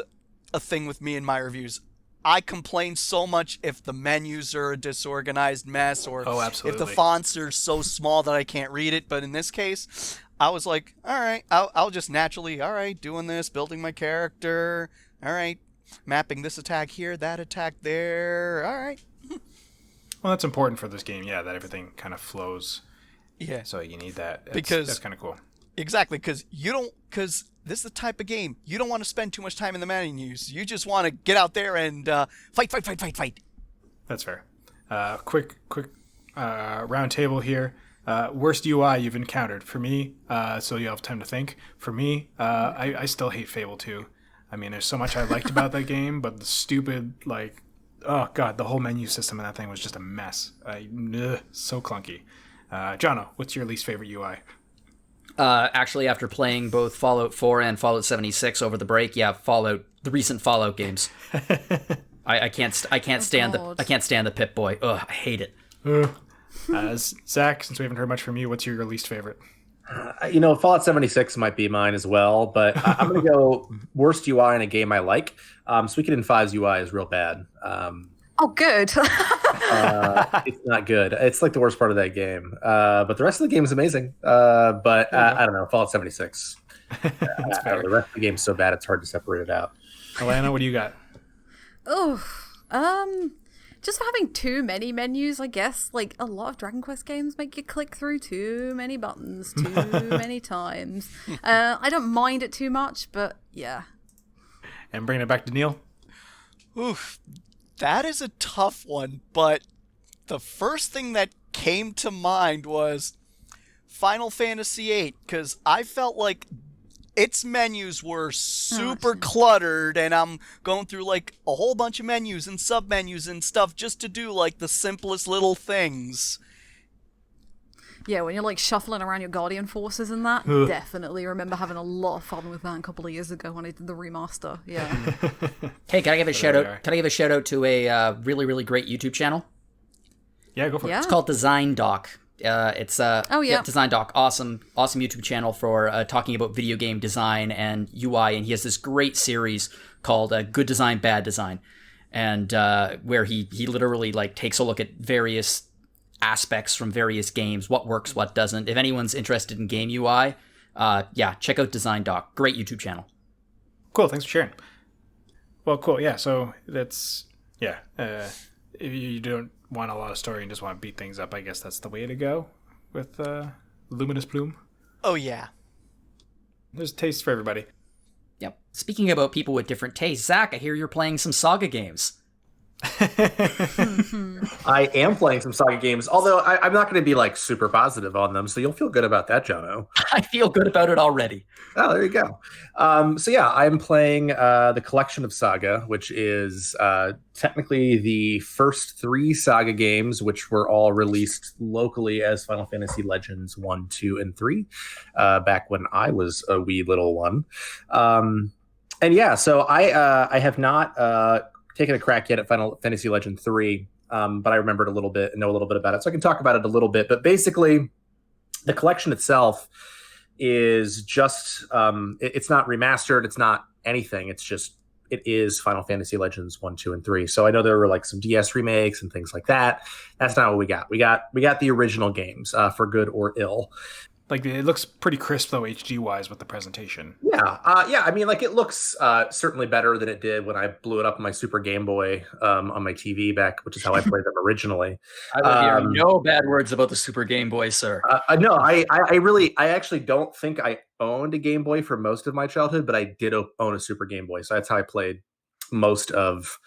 a thing with me in my reviews. I complain so much if the menus are a disorganized mess, or if the fonts are so small that I can't read it. But in this case, I was like, all right, I'll just naturally, all right, doing this, building my character, all right, mapping this attack here, that attack there, all right. Well, that's important for this game, yeah, that everything kind of flows. Yeah. So you need that. That's kind of cool. Exactly, because this is the type of game, you don't want to spend too much time in the menus. You just want to get out there and fight. That's fair. Quick round table here. Worst UI you've encountered. For me, so you have time to think. For me, I still hate Fable 2. I mean, there's so much I liked about that game, but the stupid, like, oh god, the whole menu system in that thing was just a mess. So clunky. Jono, what's your least favorite UI? Actually, after playing both Fallout 4 and Fallout 76 over the break, yeah, the recent Fallout games. I can't stand the Pip-Boy. Ugh, I hate it. Zach, since we haven't heard much from you, what's your least favorite? Fallout 76 might be mine as well, but I'm going to go worst UI in a game I like. Suikoden 5's UI is real bad. Oh, good. It's not good. It's like the worst part of that game. But the rest of the game is amazing. But I don't know. Fallout 76. That's fair. The rest of the game is so bad it's hard to separate it out. Alana, what do you got? Just having too many menus, I guess. Like, a lot of Dragon Quest games make you click through too many buttons too many times. I don't mind it too much, but yeah. And bringing it back to Neal. Oof. That is a tough one, but the first thing that came to mind was Final Fantasy VIII, because I felt like its menus were super cluttered, and I'm going through, like, a whole bunch of menus and sub-menus and stuff just to do, like, the simplest little things. Yeah, when you're, like, shuffling around your Guardian forces and that, definitely remember having a lot of fun with that a couple of years ago when I did the remaster. Yeah. Hey, can I give a shout out? Can I give a shout out to a really, really great YouTube channel? Yeah, go for it. Yeah. It's called Design Doc. It's Design Doc, awesome YouTube channel for talking about video game design and UI, and he has this great series called Good Design, Bad Design, and where he literally like takes a look at various aspects from various games, what works, what doesn't. If anyone's interested in game UI, check out Design Doc. Great YouTube channel. Cool, thanks for sharing. Well, cool, yeah. So that's if you don't want a lot of story and just want to beat things up, I guess that's the way to go with Luminous Plume. Oh, yeah. There's taste for everybody. Yep. Speaking about people with different tastes, Zach, I hear you're playing some SaGa games. I am playing some SaGa games, although I'm not going to be like super positive on them, so you'll feel good about that, Jono. I feel good about it already. Oh, there you go. I'm playing the Collection of SaGa, which is technically the first 3 SaGa games, which were all released locally as Final Fantasy Legends 1, 2, and 3, back when I was a wee little one. So I have not taken a crack yet at Final Fantasy Legend 3, but I remembered a little bit and know a little bit about it, so I can talk about it a little bit. But basically, the collection itself is just it's not remastered, it's not anything. It is Final Fantasy Legends 1, 2, and 3. So I know there were like some DS remakes and things like that. That's not what we got. We got the original games, for good or ill. Like, it looks pretty crisp, though, HD-wise, with the presentation. Yeah. I mean, like, it looks certainly better than it did when I blew it up on my Super Game Boy on my TV back, which is how I played them originally. I will hear no bad words about the Super Game Boy, sir. No, I actually don't think I owned a Game Boy for most of my childhood, but I did own a Super Game Boy. So that's how I played most of...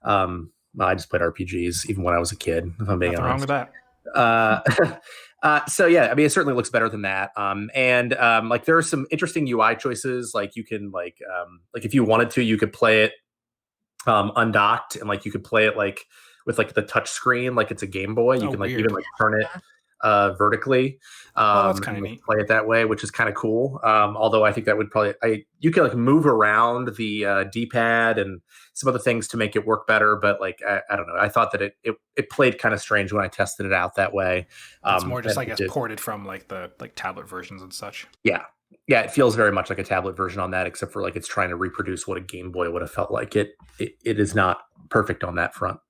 I just played RPGs, even when I was a kid, if I'm being honest. Nothing wrong with that. I mean, it certainly looks better than that. Like, there are some interesting UI choices. Like, you can like if you wanted to, you could play it undocked, and like you could play it like with like the touch screen, like it's a Game Boy. You can like even like turn it vertically. That's kind of neat. Play it that way, which is kind of cool. Although I think that would probably you can like move around the D-pad and some other things to make it work better, but like I don't know. I thought that it played kind of strange when I tested it out that way. It's more just, I guess, ported from like the tablet versions and such. Yeah, it feels very much like a tablet version on that, except for like it's trying to reproduce what a Game Boy would have felt like. It is not perfect on that front.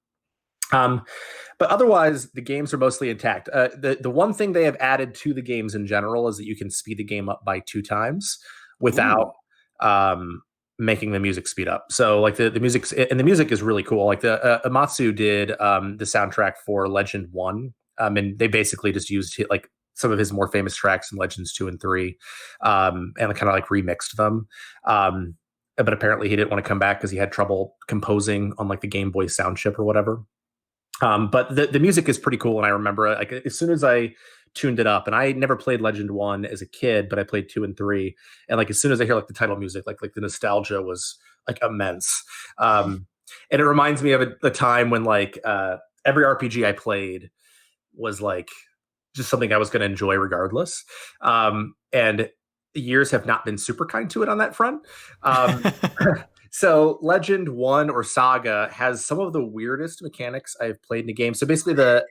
But otherwise, the games are mostly intact. The one thing they have added to the games in general is that you can speed the game up by 2 times without making the music speed up. So like the music is really cool. Like the Amatsu did the soundtrack for Legend 1. And they basically just used like some of his more famous tracks in Legends 2 and 3, and kind of like remixed them. But apparently he didn't want to come back because he had trouble composing on like the Game Boy sound chip or whatever. But the music is pretty cool, and I remember like as soon as I tuned it up, and I never played Legend 1 as a kid, but I played 2 and 3, and like as soon as I hear like the title music, like the nostalgia was like immense. And it reminds me of a time when like every RPG I played was like just something I was going to enjoy regardless. And the years have not been super kind to it on that front. So Legend 1 or SaGa has some of the weirdest mechanics I've played in a game. So basically the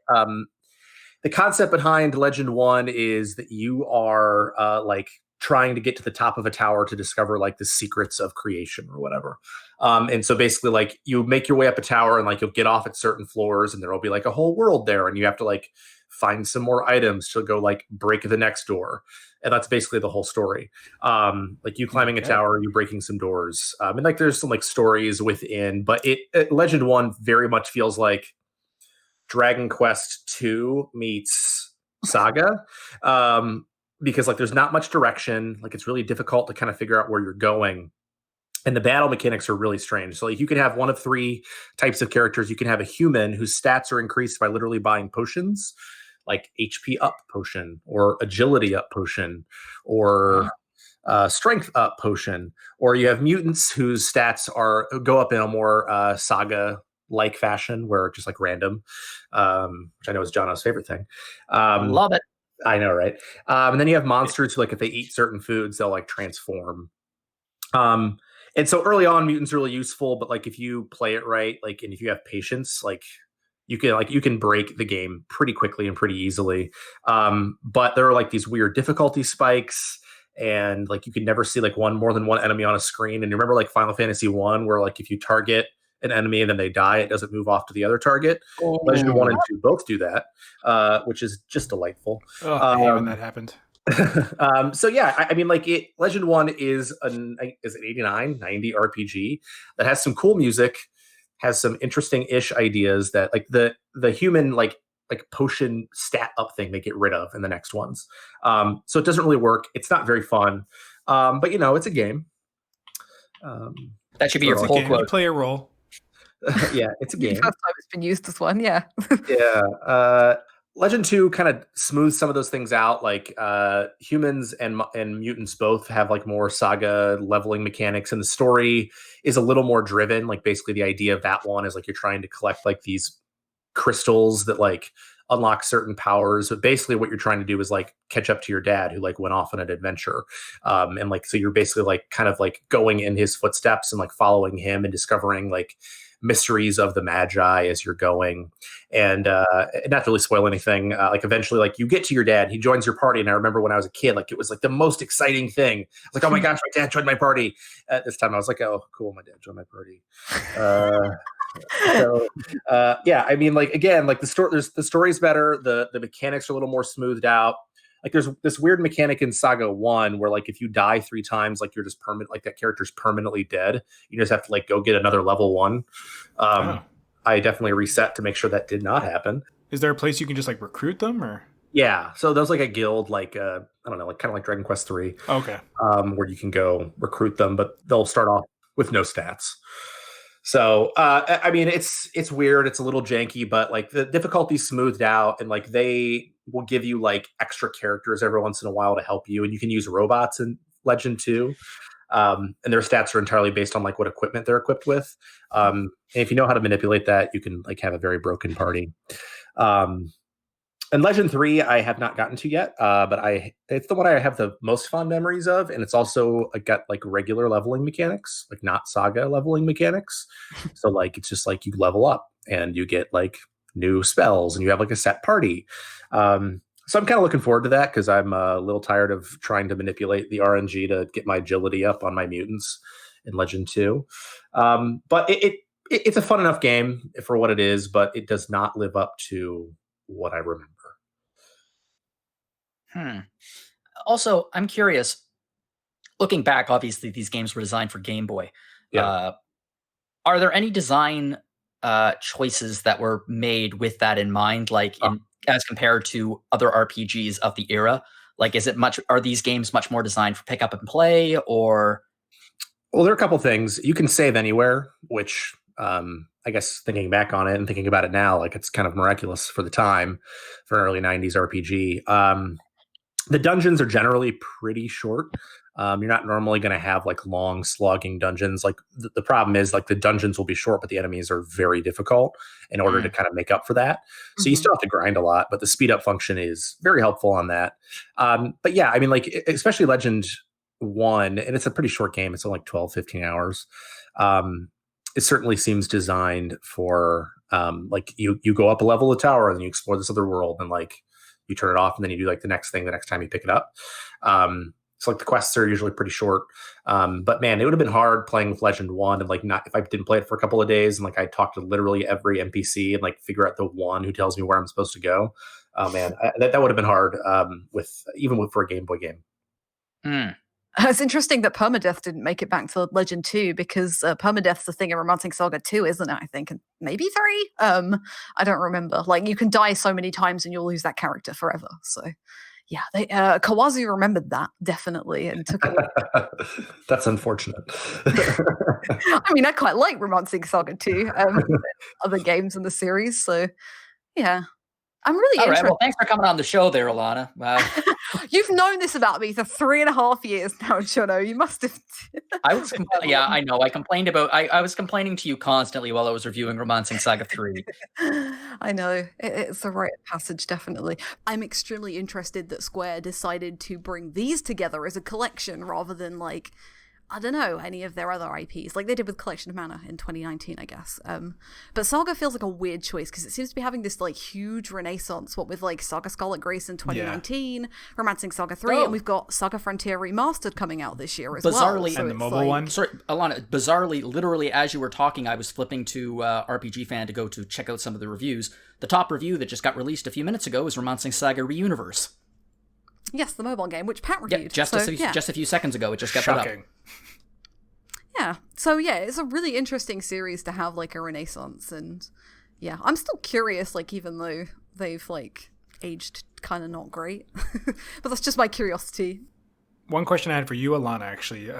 concept behind Legend 1 is that you are like trying to get to the top of a tower to discover like the secrets of creation or whatever. And so basically like you make your way up a tower and like you'll get off at certain floors and there will be like a whole world there, and you have to like find some more items to go like break the next door. And that's basically the whole story. Like you climbing a tower, you breaking some doors. And like there's some like stories within, but Legend 1 very much feels like Dragon Quest 2 meets SaGa. Because like there's not much direction. Like it's really difficult to kind of figure out where you're going. And the battle mechanics are really strange. So like you can have one of 3 types of characters. You can have a human whose stats are increased by literally buying potions, like HP up potion or agility up potion or strength up potion. Or you have mutants whose stats go up in a more SaGa-like fashion where it's just like random, which I know is Jono's favorite thing. Love it. I know, right? And then you have monsters who, like, if they eat certain foods, they'll like transform. And so early on, mutants are really useful, but like if you play it right, like, and if you have patience, like you can break the game pretty quickly and pretty easily. But there are like these weird difficulty spikes, and like you can never see like more than one enemy on a screen. And you remember like Final Fantasy 1, where like if you target an enemy and then they die, it doesn't move off to the other target. Legend 1 and 2 both do that, which is just delightful. I hate when that happened. So yeah, I mean, like Legend 1 is an 89, 90 RPG that has some cool music, has some interesting-ish ideas that like the human like potion stat up thing they get rid of in the next ones. So it doesn't really work. It's not very fun. But you know, it's a game. That should be your full quote. You play a role. Yeah, it's a game. First time it's been used as one, yeah. Yeah. Legend 2 kind of smooths some of those things out. Like humans and mutants both have like more SaGa leveling mechanics, and the story is a little more driven. Like basically the idea of that one is like you're trying to collect like these crystals that like unlock certain powers, but basically what you're trying to do is like catch up to your dad who like went off on an adventure, and like so you're basically like kind of like going in his footsteps and like following him and discovering like mysteries of the Magi as you're going. And not to really spoil anything, like eventually like you get to your dad, he joins your party, and I remember when I was a kid, like it was like the most exciting thing. I was like, oh my gosh, my dad joined my party. At this time I was like, oh cool, my dad joined my party. So yeah, I mean, like again, like the story's better, the mechanics are a little more smoothed out. Like there's this weird mechanic in SaGa 1 where like if you die 3 times, like you're just permanent, like that character's permanently dead. You just have to like go get another level 1. I definitely reset to make sure that did not happen. Is there a place you can just like recruit them, or? Yeah, so there's like a guild, like I don't know, like kind of like Dragon Quest 3. Okay. Where you can go recruit them, but they'll start off with no stats. So, I mean, it's weird. It's a little janky, but like the difficulty's smoothed out, and like they will give you like extra characters every once in a while to help you, and you can use robots in Legend 2. And their stats are entirely based on like what equipment they're equipped with. And if you know how to manipulate that, you can like have a very broken party. And Legend 3, I have not gotten to yet, but it's the one I have the most fond memories of, and it's also got like regular leveling mechanics, like not SaGa leveling mechanics. So like it's just like you level up and you get like new spells, and you have like a set party. So I'm kind of looking forward to that because I'm a little tired of trying to manipulate the RNG to get my agility up on my mutants in Legend 2. But it's a fun enough game for what it is, but it does not live up to what I remember. Also, I'm curious, looking back, obviously these games were designed for Game Boy. Yeah. Are there any design choices that were made with that in mind, like as compared to other RPGs of the era? Like, are these games much more designed for pick up and play, or? Well, there are a couple things. You can save anywhere, which I guess thinking back on it and thinking about it now, like it's kind of miraculous for the time for an early 90s RPG. The dungeons are generally pretty short. You're not normally going to have like long slogging dungeons. Like the problem is like the dungeons will be short, but the enemies are very difficult in order to kind of make up for that. So you still have to grind a lot, but the speed up function is very helpful on that. But yeah, I mean, like especially Legend 1, and it's a pretty short game. It's only like 12, 15 hours. It certainly seems designed for like you go up a level of the tower and then you explore this other world, and like you turn it off and then you do like the next thing the next time you pick it up. So like the quests are usually pretty short. But man, it would have been hard playing with Legend 1 and like not if I didn't play it for a couple of days and like I talked to literally every NPC and like figure out the one who tells me where I'm supposed to go. Oh man, that would have been hard for a Game Boy game. It's interesting that permadeath didn't make it back to Legend 2 because permadeath's a thing in Romancing Saga 2, isn't it? I think, and maybe 3. I don't remember. Like you can die so many times and you'll lose that character forever. So, yeah, Kawazu remembered that definitely and took it. That's unfortunate. I mean, I quite like Romancing Saga 2, other games in the series. So, yeah. I'm really interested. Right, well, thanks for coming on the show there, Alana. Wow. You've known this about me for 3.5 years now, Jono. You must have. Yeah, I know. I was complaining to you constantly while I was reviewing Romancing Saga 3. I know. It's a rite of passage, definitely. I'm extremely interested that Square decided to bring these together as a collection rather than like I don't know, any of their other IPs, like they did with Collection of Mana in 2019, I guess. But SaGa feels like a weird choice because it seems to be having this like huge renaissance, what with like SaGa Scarlet Grace in 2019, Romancing Saga 3, and we've got SaGa Frontier Remastered coming out this year as well. Bizarrely, So and the it's mobile like, one. Sorry, Alana, bizarrely, literally as you were talking, I was flipping to RPG Fan to go to check out some of the reviews. The top review that just got released a few minutes ago is Romancing Saga Reuniverse. Yes, the mobile game, which Pat reviewed. Yeah, just a few seconds ago, it just got put up. Shocking. Yeah, so yeah, it's a really interesting series to have like a renaissance, and yeah, I'm still curious, like even though they've like aged kind of not great, but that's just my curiosity. One question I had for you, Alana, actually,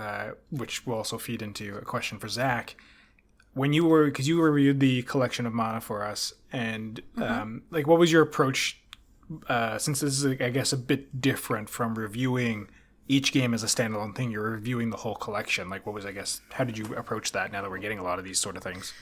which will also feed into a question for Zach. When you were, because you reviewed the Collection of Mana for us, and like, what was your approach? Since this is, I guess, a bit different from reviewing each game as a standalone thing, you're reviewing the whole collection. Like, what was, I guess, how did you approach that now that we're getting a lot of these sort of things?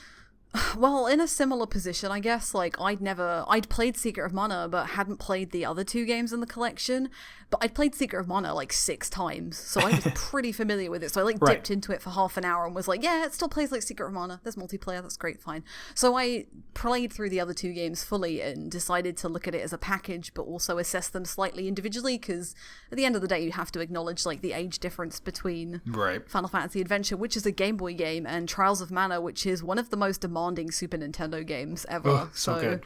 Well, in a similar position, I guess, like, I'd played Secret of Mana, but hadn't played the other two games in the collection, but I'd played Secret of Mana, like, 6 times, so I was pretty familiar with it, so I, like, dipped into it for half an hour and was like, yeah, it still plays like Secret of Mana, there's multiplayer, that's great, fine. So I played through the other two games fully and decided to look at it as a package, but also assess them slightly individually, because at the end of the day, you have to acknowledge, like, the age difference between Final Fantasy Adventure, which is a Game Boy game, and Trials of Mana, which is one of the most demanding Super Nintendo games ever. Oh, so good.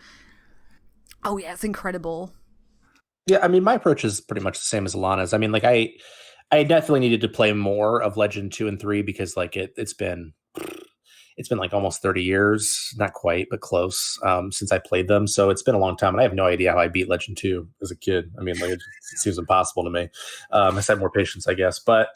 Oh yeah, it's incredible. Yeah, I mean, my approach is pretty much the same as Alana's. I mean, like I definitely needed to play more of Legend 2 and 3 because like it's been like almost 30 years, not quite, but close, since I played them. So it's been a long time, and I have no idea how I beat Legend 2 as a kid. I mean, like it seems impossible to me. I just have more patience, I guess. But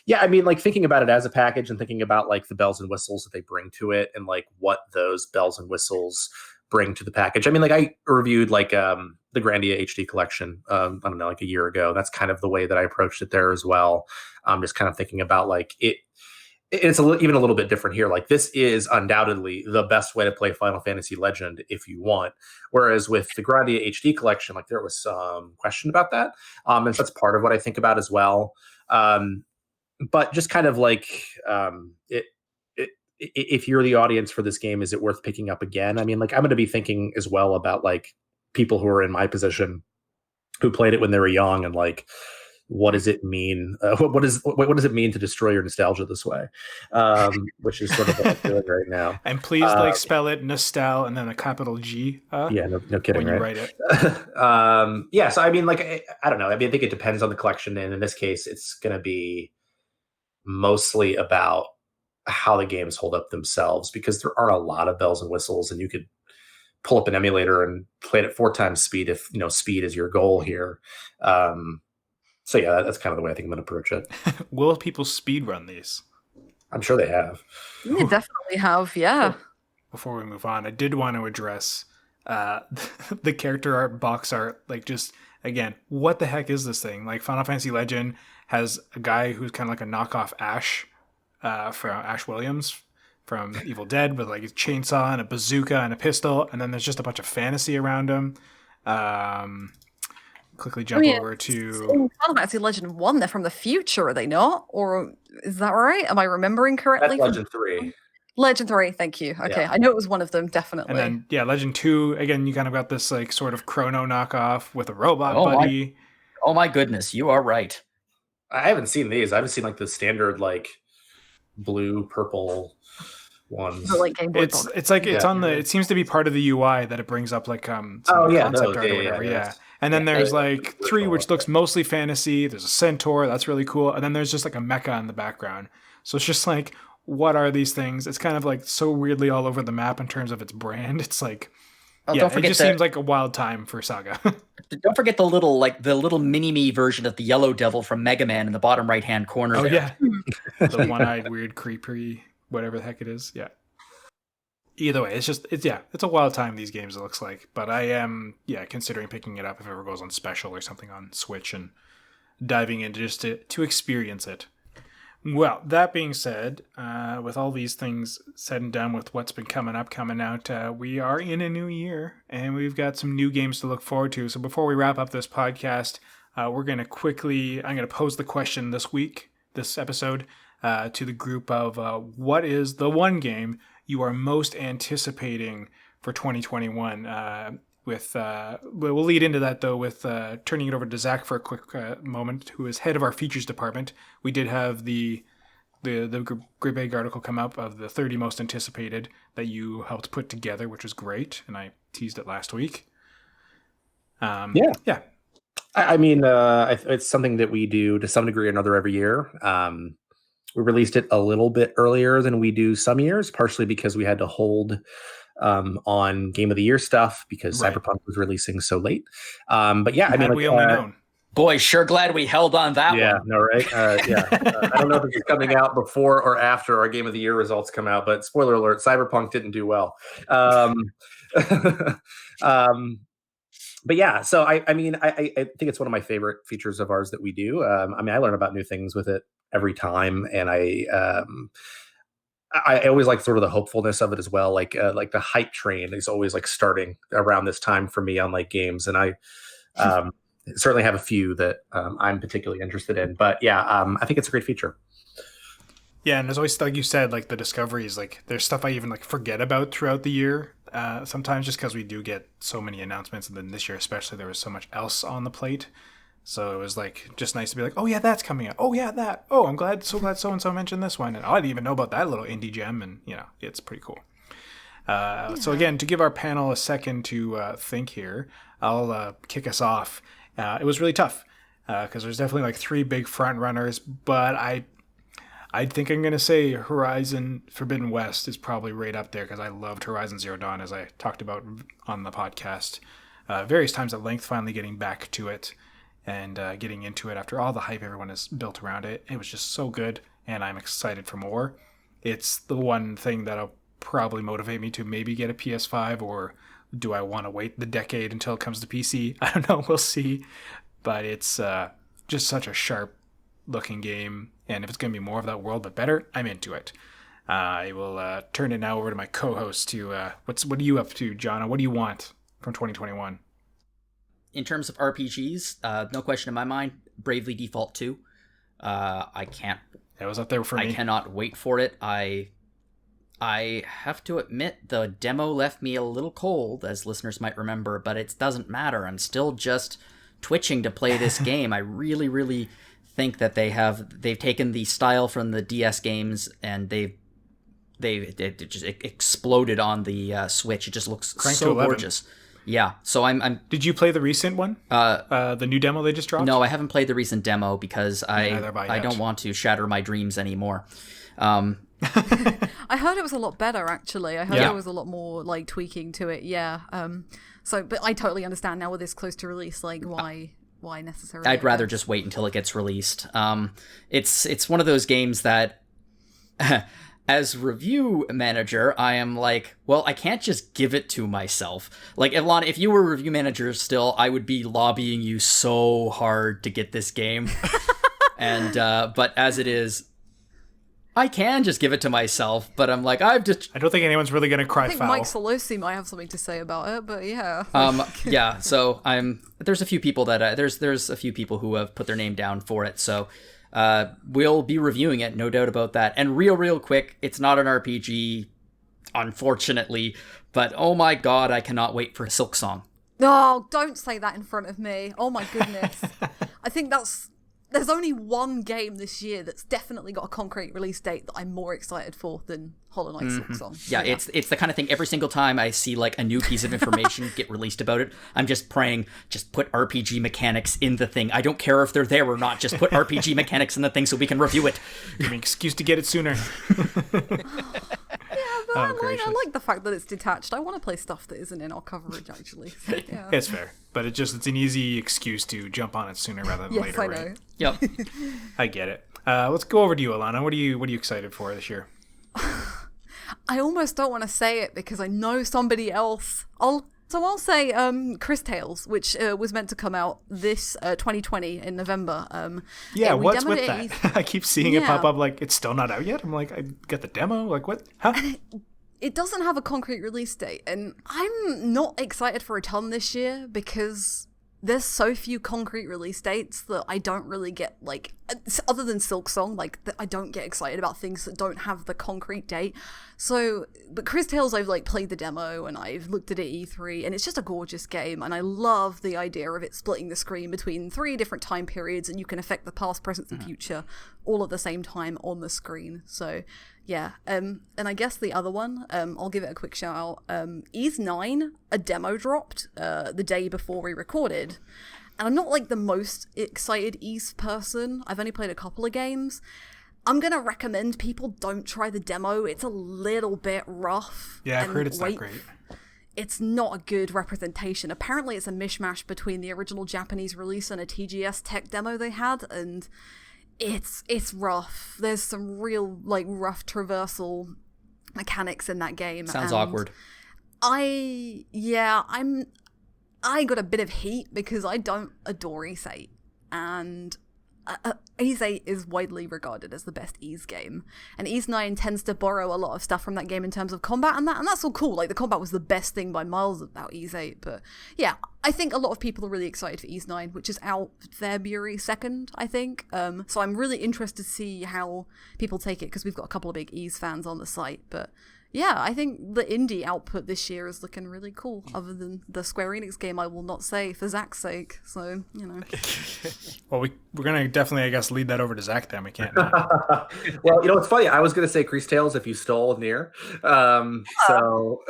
yeah, I mean, like thinking about it as a package and thinking about like the bells and whistles that they bring to it and like what those bells and whistles bring to the package. I mean, like I reviewed like the Grandia HD collection, I don't know, like a year ago. That's kind of the way that I approached it there as well. Just kind of thinking about like it's even a little bit different here. Like this is undoubtedly the best way to play Final Fantasy Legend if you want. Whereas with the Grandia HD collection, like there was some question about that. And so that's part of what I think about as well. But just kind of like if you're the audience for this game, is it worth picking up again? I mean, like I'm going to be thinking as well about like people who are in my position who played it when they were young and like, what does it mean? What does it mean to destroy your nostalgia this way? Which is sort of what I'm doing right now. And please like spell it nostal and then a capital G. Yeah, no kidding. When you right? write it. Yeah. So I mean, like I don't know. I mean, I think it depends on the collection, and in this case, it's going to be mostly about how the games hold up themselves, because there aren't a lot of bells and whistles, and you could pull up an emulator and play it at 4 times speed if speed is your goal here. So yeah, that's kind of the way I think I'm going to approach it. Will people speed run these? I'm sure they have. They definitely have, yeah. Before we move on, I did want to address the character art, box art, like just, again, what the heck is this thing? Like Final Fantasy Legend has a guy who's kind of like a knockoff Ash from Ash Williams from Evil Dead with like a chainsaw and a bazooka and a pistol, and then there's just a bunch of fantasy around him. Quickly jump over to Final Fantasy Legend 1, they're from the future, are they not? Or is that right? Am I remembering correctly? That's Legend 3. Legend 3, thank you. Okay, yeah. I know it was one of them, definitely. And then, yeah, Legend 2, again, you kind of got this like sort of Chrono knockoff with a robot buddy. Oh my goodness, you are right. I haven't seen these. I haven't seen like the standard like blue, purple ones. Like Game Boy it's like it's on the. It seems to be part of the UI that it brings up like some concept art or whatever. Yeah. And then there's like 3, which looks mostly fantasy. There's a centaur, that's really cool. And then there's just like a mecha in the background. So it's just like, what are these things? It's kind of like so weirdly all over the map in terms of its brand. It's like, it just seems like a wild time for SaGa. Don't forget the little mini-me version of the Yellow Devil from Mega Man in the bottom right-hand corner. Oh, there. yeah. The one-eyed weird creepery, whatever the heck it is. Yeah. Either way, it's a wild time, these games, it looks like. But I am, considering picking it up if it ever goes on special or something on Switch and diving into just to experience it. Well, that being said, with all these things said and done with what's been coming out, we are in a new year and we've got some new games to look forward to. So before we wrap up this podcast, I'm going to pose the question this episode. to the group of what is the one game you are most anticipating for 2021. We'll lead into that though with turning it over to Zach for a quick moment, who is head of our features department. We did have the Great Big article come up of the 30 most anticipated that you helped put together, which was great, and I teased it last week. Yeah. I mean, it's something that we do to some degree or another every year. We released it a little bit earlier than we do some years, partially because we had to hold on Game of the Year stuff because Cyberpunk was releasing so late. But yeah, I mean, we only known. Boy, sure glad we held on that one. Yeah, no, right? I don't know if it's coming out before or after our Game of the Year results come out, but spoiler alert, Cyberpunk didn't do well. But yeah, so I mean, I think it's one of my favorite features of ours that we do. I mean, I learn about new things with it every time, and I always like sort of the hopefulness of it as well. Like the hype train is always like starting around this time for me on like games, and I certainly have a few that I'm particularly interested in. But yeah, I think it's a great feature. Yeah, and there's always, like you said, like the discoveries, like there's stuff I even like forget about throughout the year. Sometimes just because we do get so many announcements, and then this year especially there was so much else on the plate. So it was like just nice to be like, oh yeah, that's coming out. Oh yeah, that. Oh, I'm so glad so and so mentioned this one, and I didn't even know about that little indie gem, and it's pretty cool. So again, to give our panel a second to think here, I'll kick us off. It was really tough because there's definitely like 3 big front runners, but I think I'm going to say Horizon Forbidden West is probably right up there because I loved Horizon Zero Dawn, as I talked about on the podcast various times at length, finally getting back to it and getting into it after all the hype everyone has built around it. It was just so good, and I'm excited for more. It's the one thing that'll probably motivate me to maybe get a PS5, or do I want to wait the decade until it comes to PC? I don't know. We'll see. But it's just such a sharp looking game, and if it's going to be more of that world but better, I'm into it. I will turn it now over to my co-host to what are you up to, Jono? What do you want from 2021? In terms of RPGs, no question in my mind, Bravely Default 2. I can't. That was up there for me. I cannot wait for it. I have to admit, the demo left me a little cold, as listeners might remember, but it doesn't matter. I'm still just twitching to play this game. I really, really think that they've taken the style from the DS games and they've just exploded on the Switch. It just looks so gorgeous. Yeah, so I'm. Did you play the recent one? The new demo they just dropped? No, I haven't played the recent demo because I don't want to shatter my dreams anymore. I heard it was a lot better, actually. I heard there was a lot more like tweaking to it. Yeah. But I totally understand now with this close to release, like why necessarily. I'd rather just wait until it gets released. It's one of those games that, as review manager, I am like, well, I can't just give it to myself. Like, Alana, if you were review manager still, I would be lobbying you so hard to get this game. And but as it is, I can just give it to myself, but I'm like, I don't think anyone's really going to cry foul. Mike Solosi might have something to say about it, but yeah. Yeah, so there's a few people that, there's a few people who have put their name down for it, so we'll be reviewing it, no doubt about that. And real quick, it's not an RPG, unfortunately, but oh my god, I cannot wait for Silksong. Oh, don't say that in front of me. Oh my goodness. I think there's only one game this year that's definitely got a concrete release date that I'm more excited for than Hollow Knight Silksong. Yeah, it's the kind of thing, every single time I see like a new piece of information get released about it, I'm just praying, just put RPG mechanics in the thing. I don't care if they're there or not, just put RPG mechanics in the thing so we can review it. Give me an excuse to get it sooner. I like the fact that it's detached. I want to play stuff that isn't in our coverage, actually. So, yeah. It's fair, but it's an easy excuse to jump on it sooner rather than later. Yes, I know. Right? Yep. I get it. Let's go over to you, Alana. What are you excited for this year? I almost don't want to say it because I know somebody else. I'll say Chris Tales, which was meant to come out this 2020 in November. What's with that? I keep seeing it pop up like it's still not out yet. I'm like, I got the demo. Like, what? Huh? It doesn't have a concrete release date, and I'm not excited for a ton this year because there's so few concrete release dates that I don't really get, like, other than Silksong, like, I don't get excited about things that don't have the concrete date. So, but Chris Tales, I've, like, played the demo, and I've looked at it at E3, and it's just a gorgeous game, and I love the idea of it splitting the screen between 3 different time periods, and you can affect the past, present, and future all at the same time on the screen. So, yeah, and I guess the other one, I'll give it a quick shout out. Ys 9, a demo dropped the day before we recorded, and I'm not like the most excited Ys person. I've only played a couple of games. I'm gonna recommend people don't try the demo. It's a little bit rough. Yeah, I've heard it's not great. It's not a good representation. Apparently it's a mishmash between the original Japanese release and a TGS tech demo they had, and it's rough. There's some real, like, rough traversal mechanics in that game. Sounds awkward. I got a bit of heat because I don't adore Ys 8, and Ys 8 is widely regarded as the best Ys game, and Ys 9 tends to borrow a lot of stuff from that game in terms of combat and that's all cool. Like, the combat was the best thing by miles about Ys 8, but yeah, I think a lot of people are really excited for Ys 9, which is out February 2nd, I think. So I'm really interested to see how people take it, because we've got a couple of big Ys fans on the site, but yeah, I think the indie output this year is looking really cool, other than the Square Enix game I will not say for Zach's sake, so, you know. Well, we're going to definitely, I guess, lead that over to Zach then. We can't. Well, you know, it's funny. I was going to say Crease Tales if you stole Nier. So.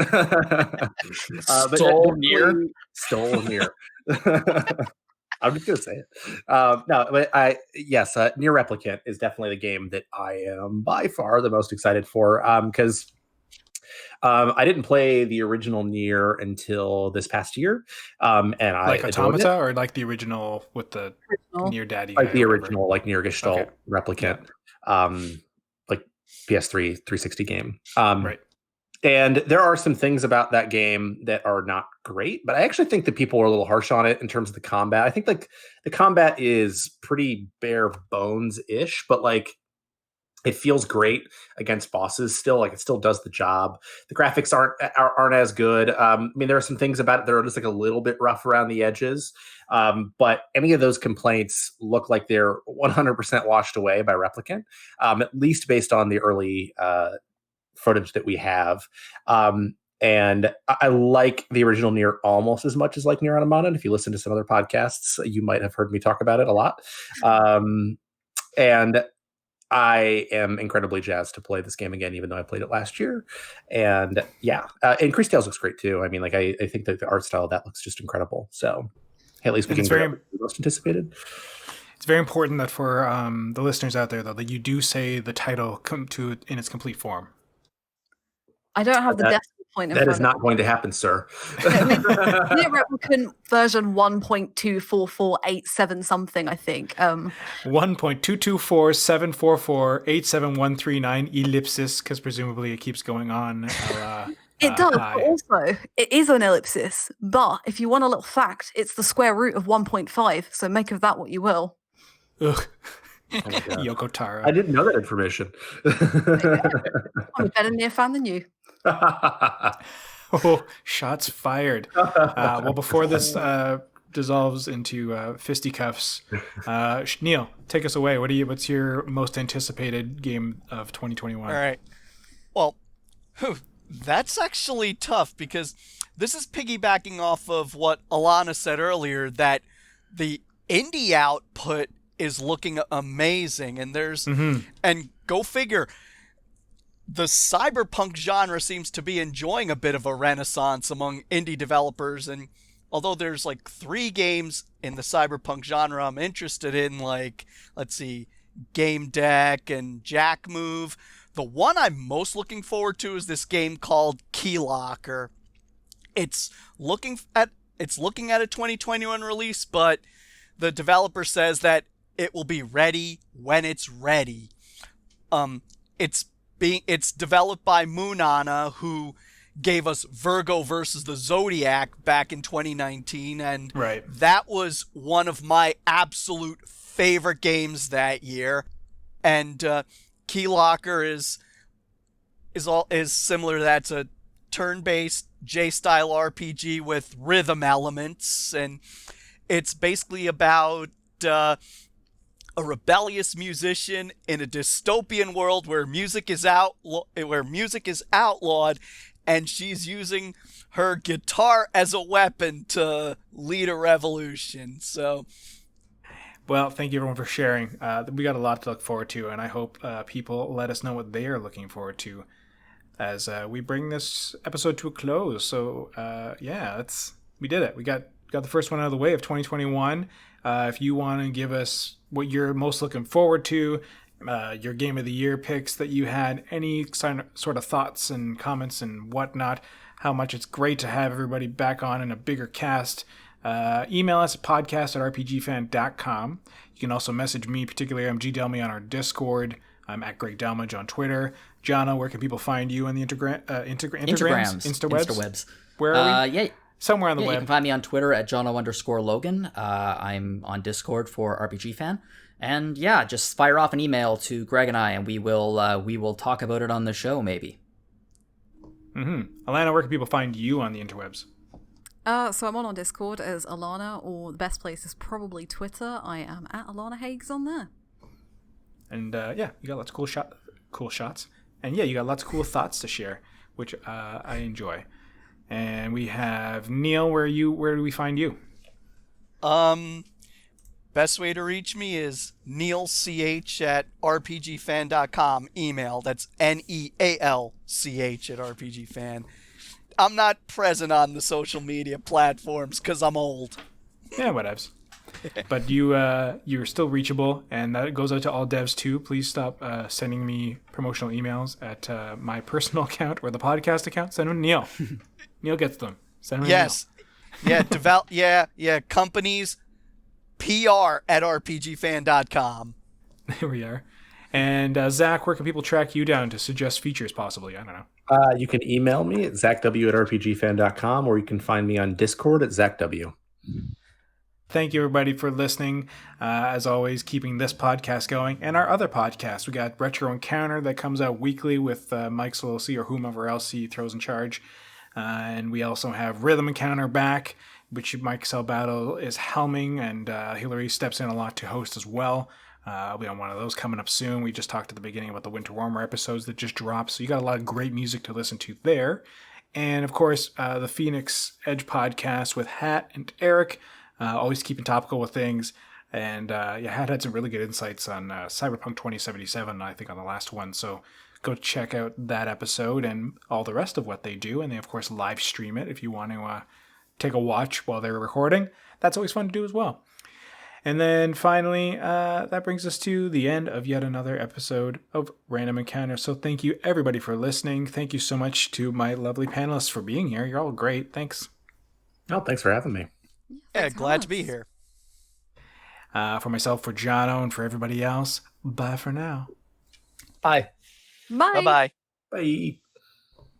Stole Nier? Stole Nier. I'm just going to say it. No, but Nier Replicant is definitely the game that I am by far the most excited for, because I didn't play the original Nier until this past year, and I like Automata, or like the original with the Nier Daddy, like the original, like Nier Gestalt Replicant, like PS3 360 game, right. And there are some things about that game that are not great, but I actually think that people are a little harsh on it in terms of the combat. I think, like, the combat is pretty bare bones ish, but, like, it feels great against bosses still. Like, it still does the job. The graphics aren't as good. I mean, there are some things about it that are just, like, a little bit rough around the edges. But any of those complaints look like they're 100% washed away by Replicant, at least based on the early footage that we have. And I like the original Nier almost as much as like Nier Automata. And if you listen to some other podcasts, you might have heard me talk about it a lot. And I am incredibly jazzed to play this game again, even though I played it last year. And and Crease Tales looks great too. I mean, like, I think that the art style of that looks just incredible. So at least we can get the most anticipated. It's very important that for the listeners out there, though, that you do say the title in its complete form. I don't have the decimal point in front of me. That is not going to happen, sir. Nier Replicant version 1.24487 something, I think. 1.22474487139 ellipsis, because presumably it keeps going on. It does, but also, it is an ellipsis. But if you want a little fact, it's the square root of 1.5, so make of that what you will. Ugh. Yoko Taro. I didn't know that information. I'm a better Nier fan than you. Oh, shots fired. Well, before this dissolves into fisticuffs, Neal, take us away. What's your most anticipated game of 2021? All right. Well, that's actually tough, because this is piggybacking off of what Alana said earlier, that the indie output is looking amazing, and and go figure, the cyberpunk genre seems to be enjoying a bit of a renaissance among indie developers, and although there's like 3 games in the cyberpunk genre I'm interested in, like, let's see, Game Deck and Jack Move, the one I'm most looking forward to is this game called Keylocker. It's looking at a 2021 release, but the developer says that it will be ready when it's ready. It's developed by Moonana, who gave us Virgo versus the Zodiac back in 2019, and that was one of my absolute favorite games that year. And Keylocker is similar to that. It's a turn-based J-style RPG with rhythm elements, and It's basically about a rebellious musician in a dystopian world where music is outlawed, and she's using her guitar as a weapon to lead a revolution. So, well, thank you everyone for sharing. We got a lot to look forward to, and I hope people let us know what they are looking forward to as we bring this episode to a close. So, we did it. We got the first one out of the way of 2021. If you want to give us what you're most looking forward to, your game of the year picks that you had, any sort of thoughts and comments and whatnot, how much it's great to have everybody back on in a bigger cast, email us at podcast@rpgfan.com. You can also message me, particularly I'm GDelmy on our Discord. I'm at Greg Delmage on Twitter. Jono, where can people find you on the Instagrams? Where are we? Yeah. Somewhere on the web. You can find me on Twitter at Jono_Logan. I'm on Discord for RPG Fan. And just fire off an email to Greg and I, and we will talk about it on the show, maybe. Mm-hmm. Alana, where can people find you on the interwebs? So I'm on Discord as Alana, or the best place is probably Twitter. I am at Alana Hagues on there. And you got lots of cool shots. And you got lots of cool thoughts to share, which I enjoy. And we have Neal. Where do we find you? Best way to reach me is nealch@rpgfan.com. Email. That's NEALCH@rpgfan. I'm not present on the social media platforms because I'm old. Yeah, whatevs. But you're still reachable, and that goes out to all devs too. Please stop sending me promotional emails at my personal account or the podcast account. Send them to Neal. Neal gets them. Send them yes. to Neal. Companies, PR@rpgfan.com. There we are. And Zach, where can people track you down to suggest features possibly? I don't know. You can email me at zachw@rpgfan.com, or you can find me on Discord at zachw. Thank you, everybody, for listening. As always, keeping this podcast going. And our other podcast, we got Retro Encounter that comes out weekly with Mike Solosy or whomever else he throws in charge. And we also have Rhythm Encounter back, which Mike Salbato is helming, and Hillary steps in a lot to host as well. I'll be on one of those coming up soon. We just talked at the beginning about the Winter Warmer episodes that just dropped, so you got a lot of great music to listen to there. And, of course, the Phoenix Edge podcast with Hat and Eric, always keeping topical with things. And, Hat had some really good insights on Cyberpunk 2077, I think, on the last one. So go check out that episode and all the rest of what they do. And they, of course, live stream it if you want to take a watch while they're recording. That's always fun to do as well. And then finally, that brings us to the end of yet another episode of Random Encounter. So thank you, everybody, for listening. Thank you so much to my lovely panelists for being here. You're all great. Thanks. Oh, thanks for having me. Yeah, glad to be here. For myself, for Jono, and for everybody else, bye for now. Bye. Bye. Bye-bye. Bye.